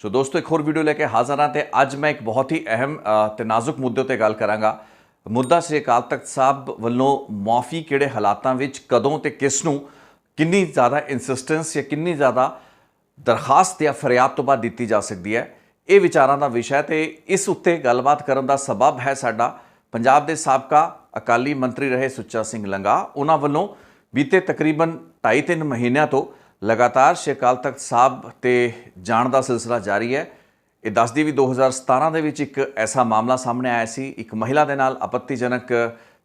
सो दोस्तों एक होर वीडियो लेके हाज़र हाँ। तो अज मैं एक बहुत ही अहम ते नाजुक मुद्दे ते गल करांगा। मुद्दा श्री अकाल तख्त साहब वालों माफ़ी किहड़े हालातां विच कदों ते किस नूं किन्नी ज़्यादा इंसिस्टेंस या किन्नी ज़्यादा दरखास्त या फरियाद तो बाद दित्ती जा सकती है, ये विचारां दा विषय। तो इस उत्ते गलबात करन दा सबब है साडा पंजाब दे साबका अकाली मंत्री रहे सुच्चा सिंह लंगाह। उन्हां वल्लों बीते तकरीबन 2.5-3 महीनों तो लगातार श्री अकाल तख्त साहब ते जाण दा सिलसिला जारी है। ये दसदी भी 2017 दे विच एक ऐसा मामला सामने आया सी, एक महिला दे नाल आपत्तिजनक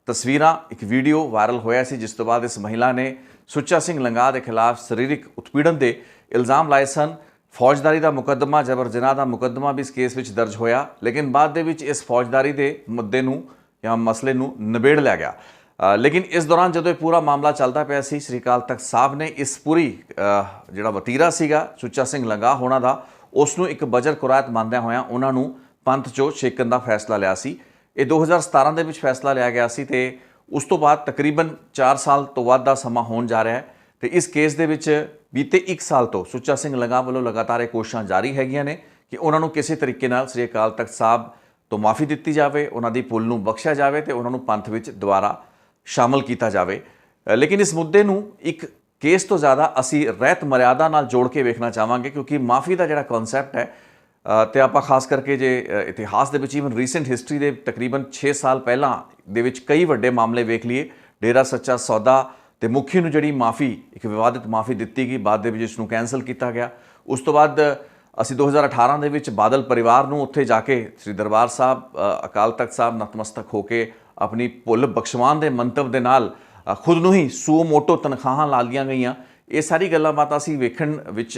तस्वीरां एक वीडियो वायरल होया सी, जिस तो बाद इस महिला ने सुच्चा सिंह लंगाह के खिलाफ शारीरिक उत्पीड़न के इल्ज़ाम लाए सन। फौजदारी का मुकदमा, जबर जनाह का मुकदमा भी इस केस में दर्ज होया, लेकिन बाद दे विच इस फौजदारी के मुद्दे नूं या मसले नूं निबेड़ लिया गया। लेकिन इस दौरान जो पूरा मामला चलता पाया सी, श्री अकाल तख्त साहब ने इस पूरी जिहड़ा वतीरा सीगा सुच्चा सिंह लंगाह होना दा, उसनूं एक बजर कुरायत मानदिआं होइआं उन्हां नूं पंथ चों छेकण दा फैसला लिया सी। ये 2017 दे विच फैसला लिया गया सी ते उस तो बाद तकरीबन 4 साल तो वध दा समा होण जा रहा है। तो इस केस दे विच बीते 1 साल तो सुच्चा सिंह लंगाह वालों लगातार ये कोशिशां जारी हैगियां ने कि उन्हां नूं किसी तरीके नाल श्री अकाल तख्त साहब तो माफ़ी दित्ती जाए, उन्हां दी भुल नूं बख्शिया जाए तो उन्हां नूं पंथ विच दोबारा शामिल किया जाए। लेकिन इस मुद्दे नूं एक केस तो ज़्यादा असी रहत मर्यादा नाल जोड़ के वेखना चाहांगे, क्योंकि माफ़ी का जिहड़ा कॉन्सैप्ट है तो आप खास करके जे इतिहास दे विच ईवन रीसेंट हिस्टरी दे तकरीबन 6 साल पहलां दे विच कई वड्डे मामले वेख लिए। डेरा सच्चा सौदा ते मुखी नूं जिहड़ी माफ़ी एक विवादित माफ़ी दित्ती गई, बाद दे विच इसनूं कैंसल किया गया। उस तो बाद असी 2018 दे विच बादल परिवार नूं उत्थे जाके श्री दरबार साहब अकाल तख्त साहब नतमस्तक होके अपनी भुल बख्शवान के मंतव के नाल खुद नूं ही सू मोटो तनख्वाहां ला लिया गई। ये सारी गल्लां बातां असीं वेखण विच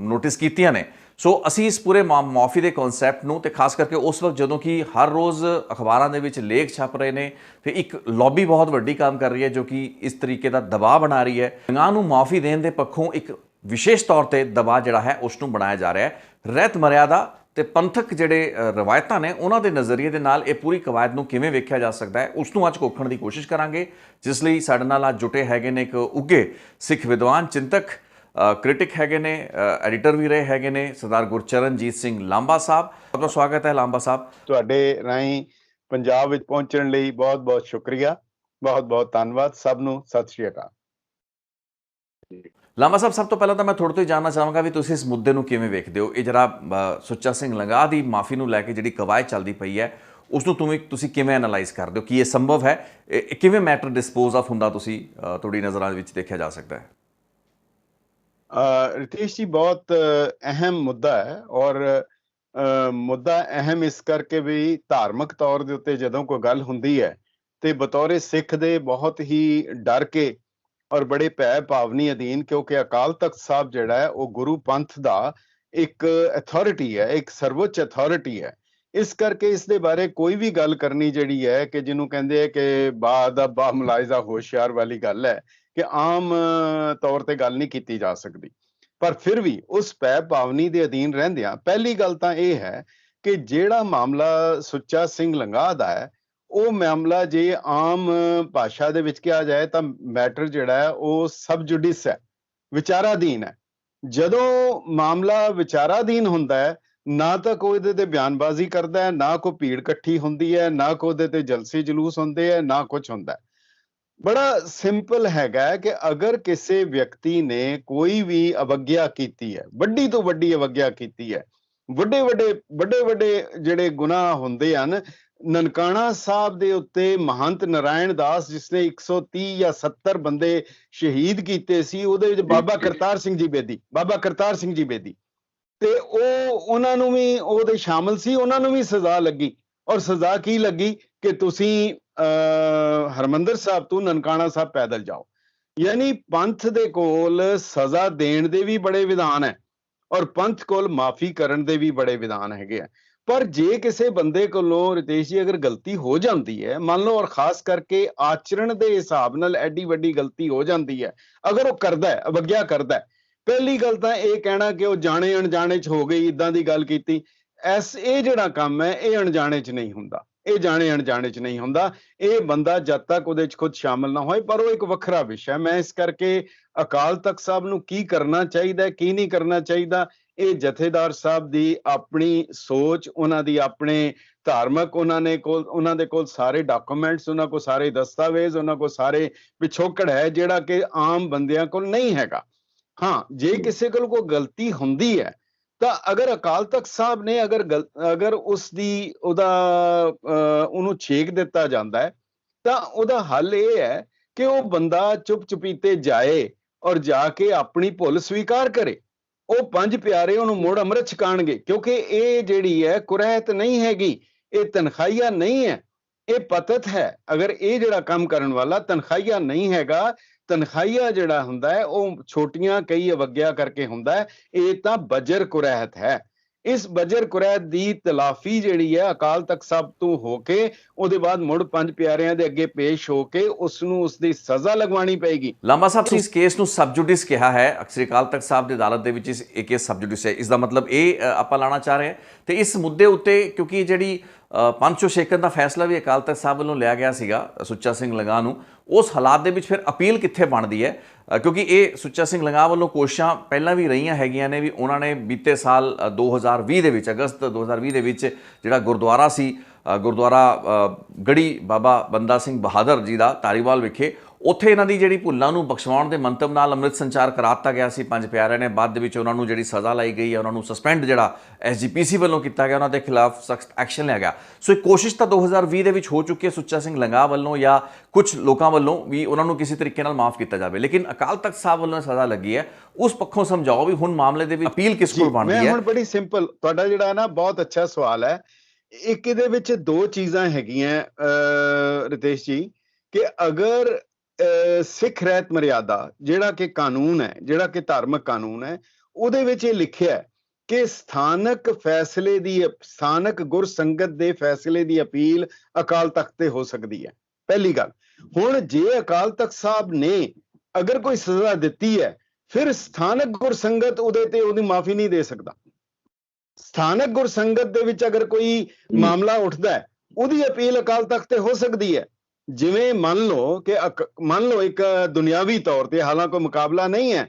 नोटिस कीतियां ने। सो असीं इस पूरे माफ़ी के कॉन्सैप्ट नूं ते खास करके उस वक्त जदों कि हर रोज़ अखबारां दे विच लेख छप रहे ने ते एक लॉबी बहुत वड्डी काम कर रही है जो कि इस तरीके का दबाव बना रही है। लंगाह नूं माफ़ी देण दे पक्षों एक विशेष तौर पर दबाव जिहड़ा है उसनूं बनाया जा रहा है। रहत मर्यादा ते पंथक जिहड़े रवायतां ने उन्हां दे नज़रिए दे नाल ये पूरी कवायद नूं किवें वेख्या जा सकदा है, उसनूं अज घोखण दी कोशिश करांगे। जिस लई साडे नाल अज जुटे हैगे ने एक उगे सिख विद्वान चिंतक, क्रिटिक हैगे ने, एडिटर भी रहे हैगे ने, सरदार गुरचरणजीत सिंह लांबा साहब। बहुत स्वागत है लांबा साहब। तुहाडे राहीं पंजाब विच पहुंचण लई बहुत बहुत शुक्रिया, बहुत बहुत धन्नवाद। सब नूं सत श्री अकाल। लांबा साहब, सब तो पहले तो मैं थोड़े तो ही जानना चाहांगा भी तुसीं इस मुद्दे नूं किवें वेखदे हो। ये जरा सुच्चा सिंह लंगाह दी माफ़ी नूं लैके जिहड़ी कवायद चलदी पई है उसनूं तुसीं किवें एनालाइज करदे हो कि ये संभव है, किवें मैटर डिस्पोज ऑफ हुंदा तुसीं तुहाडी नज़रां विच देखिया जा सकता है? रितेश जी, बहुत अहम मुद्दा है और मुद्दा अहम इस करके भी धार्मिक तौर के उत्ते जदों कोई गल हुंदी है तो बतौरे सिख दे बहुत ही डर के और बड़े भै भावनी अधीन, क्योंकि अकाल तख्त साहब जिहड़ा है वो गुरु पंथ दा एक अथॉरिटी है, एक सर्वोच्च अथॉरिटी है। इस करके इस दे बारे कोई भी गल करनी जिहड़ी है कि जिन्हों कहंदे है कि बाअदब बा मुलाहिजा होशियार वाली गल है कि आम तौर ते गल नहीं की जा सकती। पर फिर भी उस भै भावनी दे अधीन रहिंदिआं पहली गल तां इह है कि जिहड़ा मामला सुच्चा सिंह लंगाह दा है ਉਹ ਮਾਮਲਾ ਜੇ ਆਮ ਭਾਸ਼ਾ ਦੇ ਵਿੱਚ ਕਿਹਾ ਜਾਏ ਤਾਂ ਮੈਟਰ ਜਿਹੜਾ ਹੈ ਉਹ ਸਬ ਜੁਡਿਸ ਹੈ, ਵਿਚਾਰਾਧੀਨ ਹੈ। ਜਦੋਂ ਮਾਮਲਾ ਵਿਚਾਰਾਧੀਨ ਹੁੰਦਾ ਹੈ, ਨਾ ਤਾਂ ਕੋਈ ਇਹਦੇ ਤੇ ਬਿਆਨਬਾਜ਼ੀ ਕਰਦਾ ਹੈ, ਨਾ ਕੋਈ ਭੀੜ ਇਕੱਠੀ ਹੁੰਦੀ ਹੈ, ਨਾ ਕੋਈ ਉਹਦੇ ਤੇ ਜਲਸੇ ਜਲੂਸ ਹੁੰਦੇ ਹੈ, ਨਾ ਕੁਝ ਹੁੰਦਾ ਹੈ। ਬੜਾ ਸਿੰਪਲ ਹੈਗਾ ਕਿ ਅਗਰ ਕਿਸੇ ਵਿਅਕਤੀ ਨੇ ਕੋਈ ਵੀ ਅਵਗਿਆ ਕੀਤੀ ਹੈ, ਵੱਡੀ ਤੋਂ ਵੱਡੀ ਅਵਗਿਆ ਕੀਤੀ ਹੈ, ਵੱਡੇ ਜਿਹੜੇ ਗੁਨਾਹ ਹੁੰਦੇ ਹਨ। ਨਨਕਾਣਾ ਸਾਹਿਬ ਦੇ ਉੱਤੇ ਮਹੰਤ ਨਾਰਾਇਣ ਦਾਸ ਜਿਸਨੇ 130 ਜਾਂ 70 ਬੰਦੇ ਸ਼ਹੀਦ ਕੀਤੇ ਸੀ, ਉਹਦੇ ਵਿੱਚ ਬਾਬਾ ਕਰਤਾਰ ਸਿੰਘ ਜੀ ਬੇਦੀ ਤੇ ਉਹਨਾਂ ਨੂੰ ਵੀ ਉਹਦੇ ਸ਼ਾਮਲ ਸੀ, ਉਹਨਾਂ ਨੂੰ ਵੀ ਸਜ਼ਾ ਲੱਗੀ। ਔਰ ਸਜ਼ਾ ਕੀ ਲੱਗੀ ਕਿ ਤੁਸੀਂ ਹਰਮੰਦਰ ਸਾਹਿਬ ਤੋਂ ਨਨਕਾਣਾ ਸਾਹਿਬ ਪੈਦਲ ਜਾਓ। ਯਾਨੀ ਪੰਥ ਦੇ ਕੋਲ ਸਜ਼ਾ ਦੇਣ ਦੇ ਵੀ ਬੜੇ ਵਿਧਾਨ ਹੈ ਔਰ ਪੰਥ ਕੋਲ ਮਾਫੀ ਕਰਨ ਦੇ ਵੀ ਬੜੇ ਵਿਧਾਨ ਹੈਗੇ ਆ। ਪਰ ਜੇ ਕਿਸੇ ਬੰਦੇ ਕੋਲੋਂ ਰਿਤੇਸ਼ ਜੀ ਅਗਰ ਗਲਤੀ ਹੋ ਜਾਂਦੀ ਹੈ, ਮੰਨ ਲਓ, ਔਰ ਖਾਸ ਕਰਕੇ ਆਚਰਣ ਦੇ ਹਿਸਾਬ ਨਾਲ ਐਡੀ ਵੱਡੀ ਗਲਤੀ ਹੋ ਜਾਂਦੀ ਹੈ, ਅਗਰ ਉਹ ਕਰਦਾ ਹੈ, ਅਵਗਿਆ ਕਰਦਾ ਹੈ, ਪਹਿਲੀ ਗੱਲ ਤਾਂ ਇਹ ਕਹਿਣਾ ਕਿ ਉਹ ਜਾਣੇ ਅਣਜਾਣੇ ਚ ਹੋ ਗਈ, ਇਦਾਂ ਦੀ ਗੱਲ ਕੀਤੀ, ਇਹ ਜਿਹੜਾ ਕੰਮ ਹੈ ਇਹ ਅਣਜਾਣੇ ਚ ਨਹੀਂ ਹੁੰਦਾ, ਇਹ ਜਾਣੇ ਅਣਜਾਣੇ ਚ ਨਹੀਂ ਹੁੰਦਾ। ਇਹ ਬੰਦਾ ਜਦ ਤੱਕ ਉਹਦੇ ਚ ਖੁਦ ਸ਼ਾਮਲ ਨਾ ਹੋਏ, ਪਰ ਉਹ ਇੱਕ ਵੱਖਰਾ ਵਿਸ਼ਾ। ਮੈਂ ਇਸ ਕਰਕੇ ਅਕਾਲ ਤਖਤ ਸਾਹਿਬ ਨੂੰ ਕੀ ਕਰਨਾ ਚਾਹੀਦਾ, ਕੀ ਨਹੀਂ ਕਰਨਾ ਚਾਹੀਦਾ, ਇਹ ਜਥੇਦਾਰ ਸਾਹਿਬ ਦੀ ਆਪਣੀ ਸੋਚ, ਉਹਨਾਂ ਦੀ ਆਪਣੇ ਧਾਰਮਿਕ, ਉਹਨਾਂ ਦੇ ਕੋਲ ਸਾਰੇ ਡਾਕੂਮੈਂਟਸ, ਉਹਨਾਂ ਕੋਲ ਸਾਰੇ ਦਸਤਾਵੇਜ਼, ਉਹਨਾਂ ਕੋਲ ਸਾਰੇ ਪਿਛੋਕੜ ਹੈ, ਜਿਹੜਾ ਕਿ ਆਮ ਬੰਦਿਆਂ ਕੋਲ ਨਹੀਂ ਹੈਗਾ। ਹਾਂ, ਜੇ ਕਿਸੇ ਕੋਲ ਕੋਈ ਗਲਤੀ ਹੁੰਦੀ ਹੈ ਤਾਂ ਅਗਰ ਅਕਾਲ ਤਖਤ ਸਾਹਿਬ ਨੇ ਅਗਰ ਉਹਨੂੰ ਛੇਕ ਦਿੱਤਾ ਜਾਂਦਾ ਹੈ, ਤਾਂ ਉਹਦਾ ਹੱਲ ਇਹ ਹੈ ਕਿ ਉਹ ਬੰਦਾ ਚੁੱਪ ਚੁਪੀਤੇ ਜਾਏ ਔਰ ਜਾ ਕੇ ਆਪਣੀ ਭੁੱਲ ਸਵੀਕਾਰ ਕਰੇ। ਉਹ ਪੰਜ ਪਿਆਰੇ ਉਹਨੂੰ ਮੁੜ ਅੰਮ੍ਰਿਤ ਛਕਾਣਗੇ, ਕਿਉਂਕਿ ਇਹ ਜਿਹੜੀ ਹੈ ਕੁਰੈਤ ਨਹੀਂ ਹੈਗੀ, ਇਹ ਤਨਖਾਹੀਆ ਨਹੀਂ ਹੈ, ਇਹ ਪਤਤ ਹੈ। ਅਗਰ ਇਹ ਜਿਹੜਾ ਕੰਮ ਕਰਨ ਵਾਲਾ ਤਨਖਾਹੀਆ ਨਹੀਂ ਹੈਗਾ, ਤਨਖਾਹੀਆ ਜਿਹੜਾ ਹੁੰਦਾ ਹੈ ਉਹ ਛੋਟੀਆਂ ਕਈ ਅਵਗਿਆ ਕਰਕੇ ਹੁੰਦਾ ਹੈ, ਇਹ ਤਾਂ ਬਜਰ ਕੁਰੈਤ ਹੈ। ਇਸ ਬਜਰ ਕੁਰੈਤ ਦੀ ਤਲਾਫੀ ਜਿਹੜੀ ਹੈ ਅਕਾਲ ਤਖਤ ਸਾਹਿਬ ਤੋਂ ਹੋ ਕੇ ਉਹਦੇ ਬਾਅਦ ਮੁੜ ਪੰਜ ਪਿਆਰਿਆਂ ਦੇ ਅੱਗੇ ਪੇਸ਼ ਹੋ ਕੇ ਉਸ ਨੂੰ ਉਸ ਦੀ ਸਜ਼ਾ ਲਗਵਾਉਣੀ ਪਏਗੀ। ਲਾਂਬਾ ਸਾਹਿਬ, ਤੁਸੀਂ ਇਸ ਕੇਸ ਨੂੰ ਸਬਜੂਡਿਸ ਕਿਹਾ ਹੈ, ਅਕਸਰ ਅਕਾਲ ਤਖਤ ਸਾਹਿਬ ਦੀ ਅਦਾਲਤ ਦੇ ਵਿੱਚ ਇਹ ਕੇਸ ਸਬਜੂਡਿਸ ਹੈ। ਇਸ ਦਾ ਮਤਲਬ ਇਹ ਆਪਾਂ ਲਾਣਾ ਚਾਹ ਰਹੇ ਹਾਂ ਤੇ ਇਸ ਮੁੱਦੇ ਉੱਤੇ, ਕਿਉਂਕਿ ਜਿਹੜੀ ਪੰਚੋ ਛੇਕਣ ਦਾ ਫੈਸਲਾ ਵੀ ਅਕਾਲ ਤਖਤ ਸਾਹਿਬ ਵੱਲੋਂ ਲਿਆ ਗਿਆ ਸੀਗਾ ਸੁੱਚਾ ਸਿੰਘ ਲੰਗਾਹ ਨੂੰ, ਉਸ ਹਾਲਾਤ ਦੇ ਵਿੱਚ ਫਿਰ ਅਪੀਲ ਕਿੱਥੇ ਬਣਦੀ ਹੈ? ਕਿਉਂਕਿ ਇਹ ਸੁੱਚਾ ਸਿੰਘ ਲੰਗਾਹ ਵੱਲੋਂ ਕੋਸ਼ਿਸ਼ਾਂ ਪਹਿਲਾਂ ਵੀ ਰਹੀਆਂ ਹੈਗੀਆਂ ਨੇ ਵੀ ਉਹਨਾਂ ਨੇ ਬੀਤੇ ਸਾਲ 2020 ਦੇ ਵਿੱਚ, ਅਗਸਤ 2020 ਦੇ ਵਿੱਚ ਜਿਹੜਾ ਗੁਰਦੁਆਰਾ ਸੀ, ਗੁਰਦੁਆਰਾ ਗੜੀ ਬਾਬਾ ਬੰਦਾ ਸਿੰਘ ਬਹਾਦਰ ਜੀ ਦਾ ਧਾਰੀਵਾਲ ਵਿਖੇ, ਉੱਥੇ ਇਹਨਾਂ ਦੀ ਜਿਹੜੀ ਭੁੱਲਾਂ ਨੂੰ ਬਖਸ਼ਵਾਉਣ ਦੇ ਮੰਤਵ ਨਾਲ ਅੰਮ੍ਰਿਤ ਸੰਚਾਰ ਕਰਾ ਦਿੱਤਾ ਗਿਆ ਸੀ ਪੰਜ ਪਿਆਰਿਆਂ ਨੇ। ਬਾਅਦ ਦੇ ਵਿੱਚ ਉਹਨਾਂ ਨੂੰ ਜਿਹੜੀ ਸਜ਼ਾ ਲਾਈ ਗਈ ਹੈ, ਉਹਨਾਂ ਨੂੰ ਸਸਪੈਂਡ ਜਿਹੜਾ SGPC ਵੱਲੋਂ ਕੀਤਾ ਗਿਆ, ਉਹਨਾਂ ਦੇ ਖਿਲਾਫ ਸਖਤ ਐਕਸ਼ਨ ਲਿਆ ਗਿਆ। ਸੋ ਇਹ ਕੋਸ਼ਿਸ਼ ਤਾਂ 2020 ਦੇ ਵਿੱਚ ਹੋ ਚੁੱਕੀ ਹੈ ਸੁੱਚਾ ਸਿੰਘ ਲੰਗਾਹ ਵੱਲੋਂ ਜਾਂ ਕੁਝ ਲੋਕਾਂ ਵੱਲੋਂ ਵੀ ਉਹਨਾਂ ਨੂੰ ਕਿਸੇ ਤਰੀਕੇ ਨਾਲ ਮਾਫ ਕੀਤਾ ਜਾਵੇ, ਲੇਕਿਨ ਅਕਾਲ ਤਖਤ ਸਾਹਿਬ ਵੱਲੋਂ ਸਜ਼ਾ ਲੱਗੀ ਹੈ। ਉਸ ਪੱਖੋਂ ਸਮਝਾਓ ਵੀ ਹੁਣ ਮਾਮਲੇ ਦੇ ਵਿੱਚ ਅਪੀਲ ਕਿਸ ਕੋਲ ਬਣਦੀ ਹੈ? ਮੈਂ ਹੁਣ ਬੜੀ ਸਿੰਪਲ, ਤੁਹਾਡਾ ਜਿਹੜਾ ਨਾ ਬਹੁਤ ਅੱਛਾ ਸਵਾਲ ਹੈ। ਇੱਕ ਇਹਦੇ ਵਿੱਚ ਦੋ ਚੀਜ਼ਾਂ ਹੈਗੀਆਂ ਰਿਤੇਸ਼ ਜੀ, ਕਿ ਅਗਰ ਸਿੱਖ ਰਹਿਤ ਮਰਿਆਦਾ ਜਿਹੜਾ ਕਿ ਕਾਨੂੰਨ ਹੈ, ਜਿਹੜਾ ਕਿ ਧਾਰਮਿਕ ਕਾਨੂੰਨ ਹੈ, ਉਹਦੇ ਵਿੱਚ ਇਹ ਲਿਖਿਆ ਹੈ ਕਿ ਸਥਾਨਕ ਫੈਸਲੇ ਦੀ, ਸਥਾਨਕ ਗੁਰਸੰਗਤ ਦੇ ਫੈਸਲੇ ਦੀ ਅਪੀਲ ਅਕਾਲ ਤਖਤ ਤੇ ਹੋ ਸਕਦੀ ਹੈ। ਪਹਿਲੀ ਗੱਲ। ਹੁਣ ਜੇ ਅਕਾਲ ਤਖਤ ਸਾਹਿਬ ਨੇ ਅਗਰ ਕੋਈ ਸਜ਼ਾ ਦਿੱਤੀ ਹੈ, ਫਿਰ ਸਥਾਨਕ ਗੁਰਸੰਗਤ ਉਹਦੇ ਤੇ ਉਹਦੀ ਮਾਫੀ ਨਹੀਂ ਦੇ ਸਕਦਾ। ਸਥਾਨਕ ਗੁਰਸੰਗਤ ਦੇ ਵਿੱਚ ਅਗਰ ਕੋਈ ਮਾਮਲਾ ਉੱਠਦਾ ਹੈ, ਉਹਦੀ ਅਪੀਲ ਅਕਾਲ ਤਖਤ ਤੇ ਹੋ ਸਕਦੀ ਹੈ। ਜਿਵੇਂ ਮੰਨ ਲਓ ਇੱਕ ਦੁਨਿਆਵੀ ਤੌਰ ਤੇ, ਹਾਲਾਂਕਿ ਮੁਕਾਬਲਾ ਨਹੀਂ ਹੈ,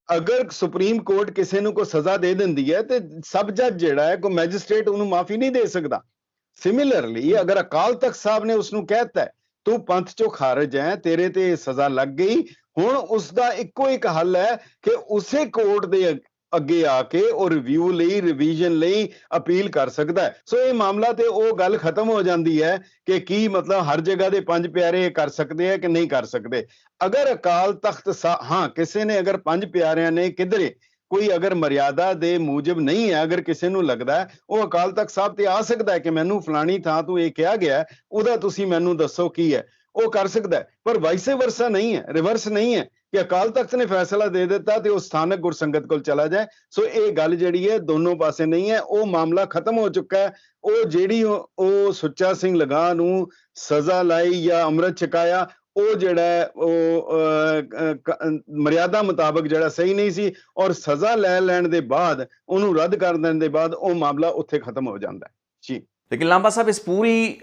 ਅਗਰ ਸੁਪਰੀਮ ਕੋਰਟ ਕਿਸੇ ਨੂੰ ਕੋਈ ਸਜ਼ਾ ਦੇ ਦਿੰਦੀ ਹੈ ਤੇ ਸਬ ਜੱਜ ਜਿਹੜਾ ਹੈ, ਕੋਈ ਮੈਜਿਸਟ੍ਰੇਟ ਉਹਨੂੰ ਮਾਫੀ ਨਹੀਂ ਦੇ ਸਕਦਾ। ਸਿਮਿਲਰਲੀ ਅਗਰ ਅਕਾਲ ਤਖਤ ਸਾਹਿਬ ਨੇ ਉਸ ਨੂੰ ਕਹਿਤਾ ਤੂੰ ਪੰਥ ਚੋਂ ਖਾਰਜ ਹੈ, ਤੇਰੇ ਤੇ ਸਜ਼ਾ ਲੱਗ ਗਈ, ਹੁਣ ਉਸ ਦਾ ਇੱਕੋ ਇੱਕ ਹੱਲ ਹੈ ਕਿ ਉਸੇ ਕੋਰਟ ਦੇ ਅੱਗੇ ਆ ਕੇ ਉਹ ਰਿਵਿਊ ਲਈ, ਰਿਵੀਜ਼ਨ ਲਈ ਅਪੀਲ ਕਰ ਸਕਦਾ ਹੈ। ਸੋ ਇਹ ਮਾਮਲਾ ਤੇ ਉਹ ਗੱਲ ਖਤਮ ਹੋ ਜਾਂਦੀ ਹੈ ਕਿ ਕੀ ਮਤਲਬ ਹਰ ਜਗ੍ਹਾ ਦੇ ਪੰਜ ਪਿਆਰੇ ਕਰ ਸਕਦੇ ਆ ਕਿ ਨਹੀਂ ਕਰ ਸਕਦੇ। ਅਗਰ ਅਕਾਲ ਤਖਤ ਹਾਂ, ਕਿਸੇ ਨੇ ਅਗਰ ਪੰਜ ਪਿਆਰਿਆਂ ਨੇ ਕਿਧਰੇ ਕੋਈ ਅਗਰ ਮਰਿਆਦਾ ਦੇ ਮੂਜਬ ਨਹੀਂ ਹੈ, ਅਗਰ ਕਿਸੇ ਨੂੰ ਲੱਗਦਾ ਹੈ, ਉਹ ਅਕਾਲ ਤਖਤ ਸਾਹਿਬ ਤੇ ਆ ਸਕਦਾ ਹੈ ਕਿ ਮੈਨੂੰ ਫਲਾਣੀ ਥਾਂ ਤੋਂ ਇਹ ਕਿਹਾ ਗਿਆ, ਉਹਦਾ ਤੁਸੀਂ ਮੈਨੂੰ ਦੱਸੋ ਕੀ ਹੈ, ਉਹ ਕਰ ਸਕਦਾ ਹੈ। ਪਰ ਵਾਈਸੇ ਵਰਸਾ ਨਹੀਂ ਹੈ, ਰਿਵਰਸ ਨਹੀਂ ਹੈ ਕਿ ਅਕਾਲ ਤਖਤ ਨੇ ਫੈਸਲਾ ਦੇ ਦਿੱਤਾ ਤੇ ਉਹ ਸਥਾਨਕ ਗੁਰਸੰਗਤ ਕੋਲ ਚਲਾ ਜਾਏ। ਸੋ ਇਹ ਗੱਲ ਜਿਹੜੀ ਹੈ ਦੋਨੋਂ ਪਾਸੇ ਨਹੀਂ ਹੈ, ਉਹ ਮਾਮਲਾ ਖਤਮ ਹੋ ਚੁੱਕਾ ਹੈ। ਉਹ ਜਿਹੜੀ ਉਹ ਸੁੱਚਾ ਸਿੰਘ ਲੰਗਾਹ ਨੂੰ ਸਜ਼ਾ ਲਾਈ ਜਾਂ ਅੰਮ੍ਰਿਤ ਛਕਾਇਆ, ਉਹ ਜਿਹੜਾ ਉਹ ਮਰਿਆਦਾ ਮੁਤਾਬਕ ਜਿਹੜਾ ਸਹੀ ਨਹੀਂ ਸੀ, ਔਰ ਸਜ਼ਾ ਲੈਣ ਦੇ ਬਾਅਦ, ਉਹਨੂੰ ਰੱਦ ਕਰ ਦੇਣ ਦੇ ਬਾਅਦ ਉਹ ਮਾਮਲਾ ਉੱਥੇ ਖਤਮ ਹੋ ਜਾਂਦਾ ਹੈ ਜੀ। ਲੇਕਿਨ ਲਾਂਬਾ ਸਾਹਿਬ, ਇਸ ਪੂਰੀ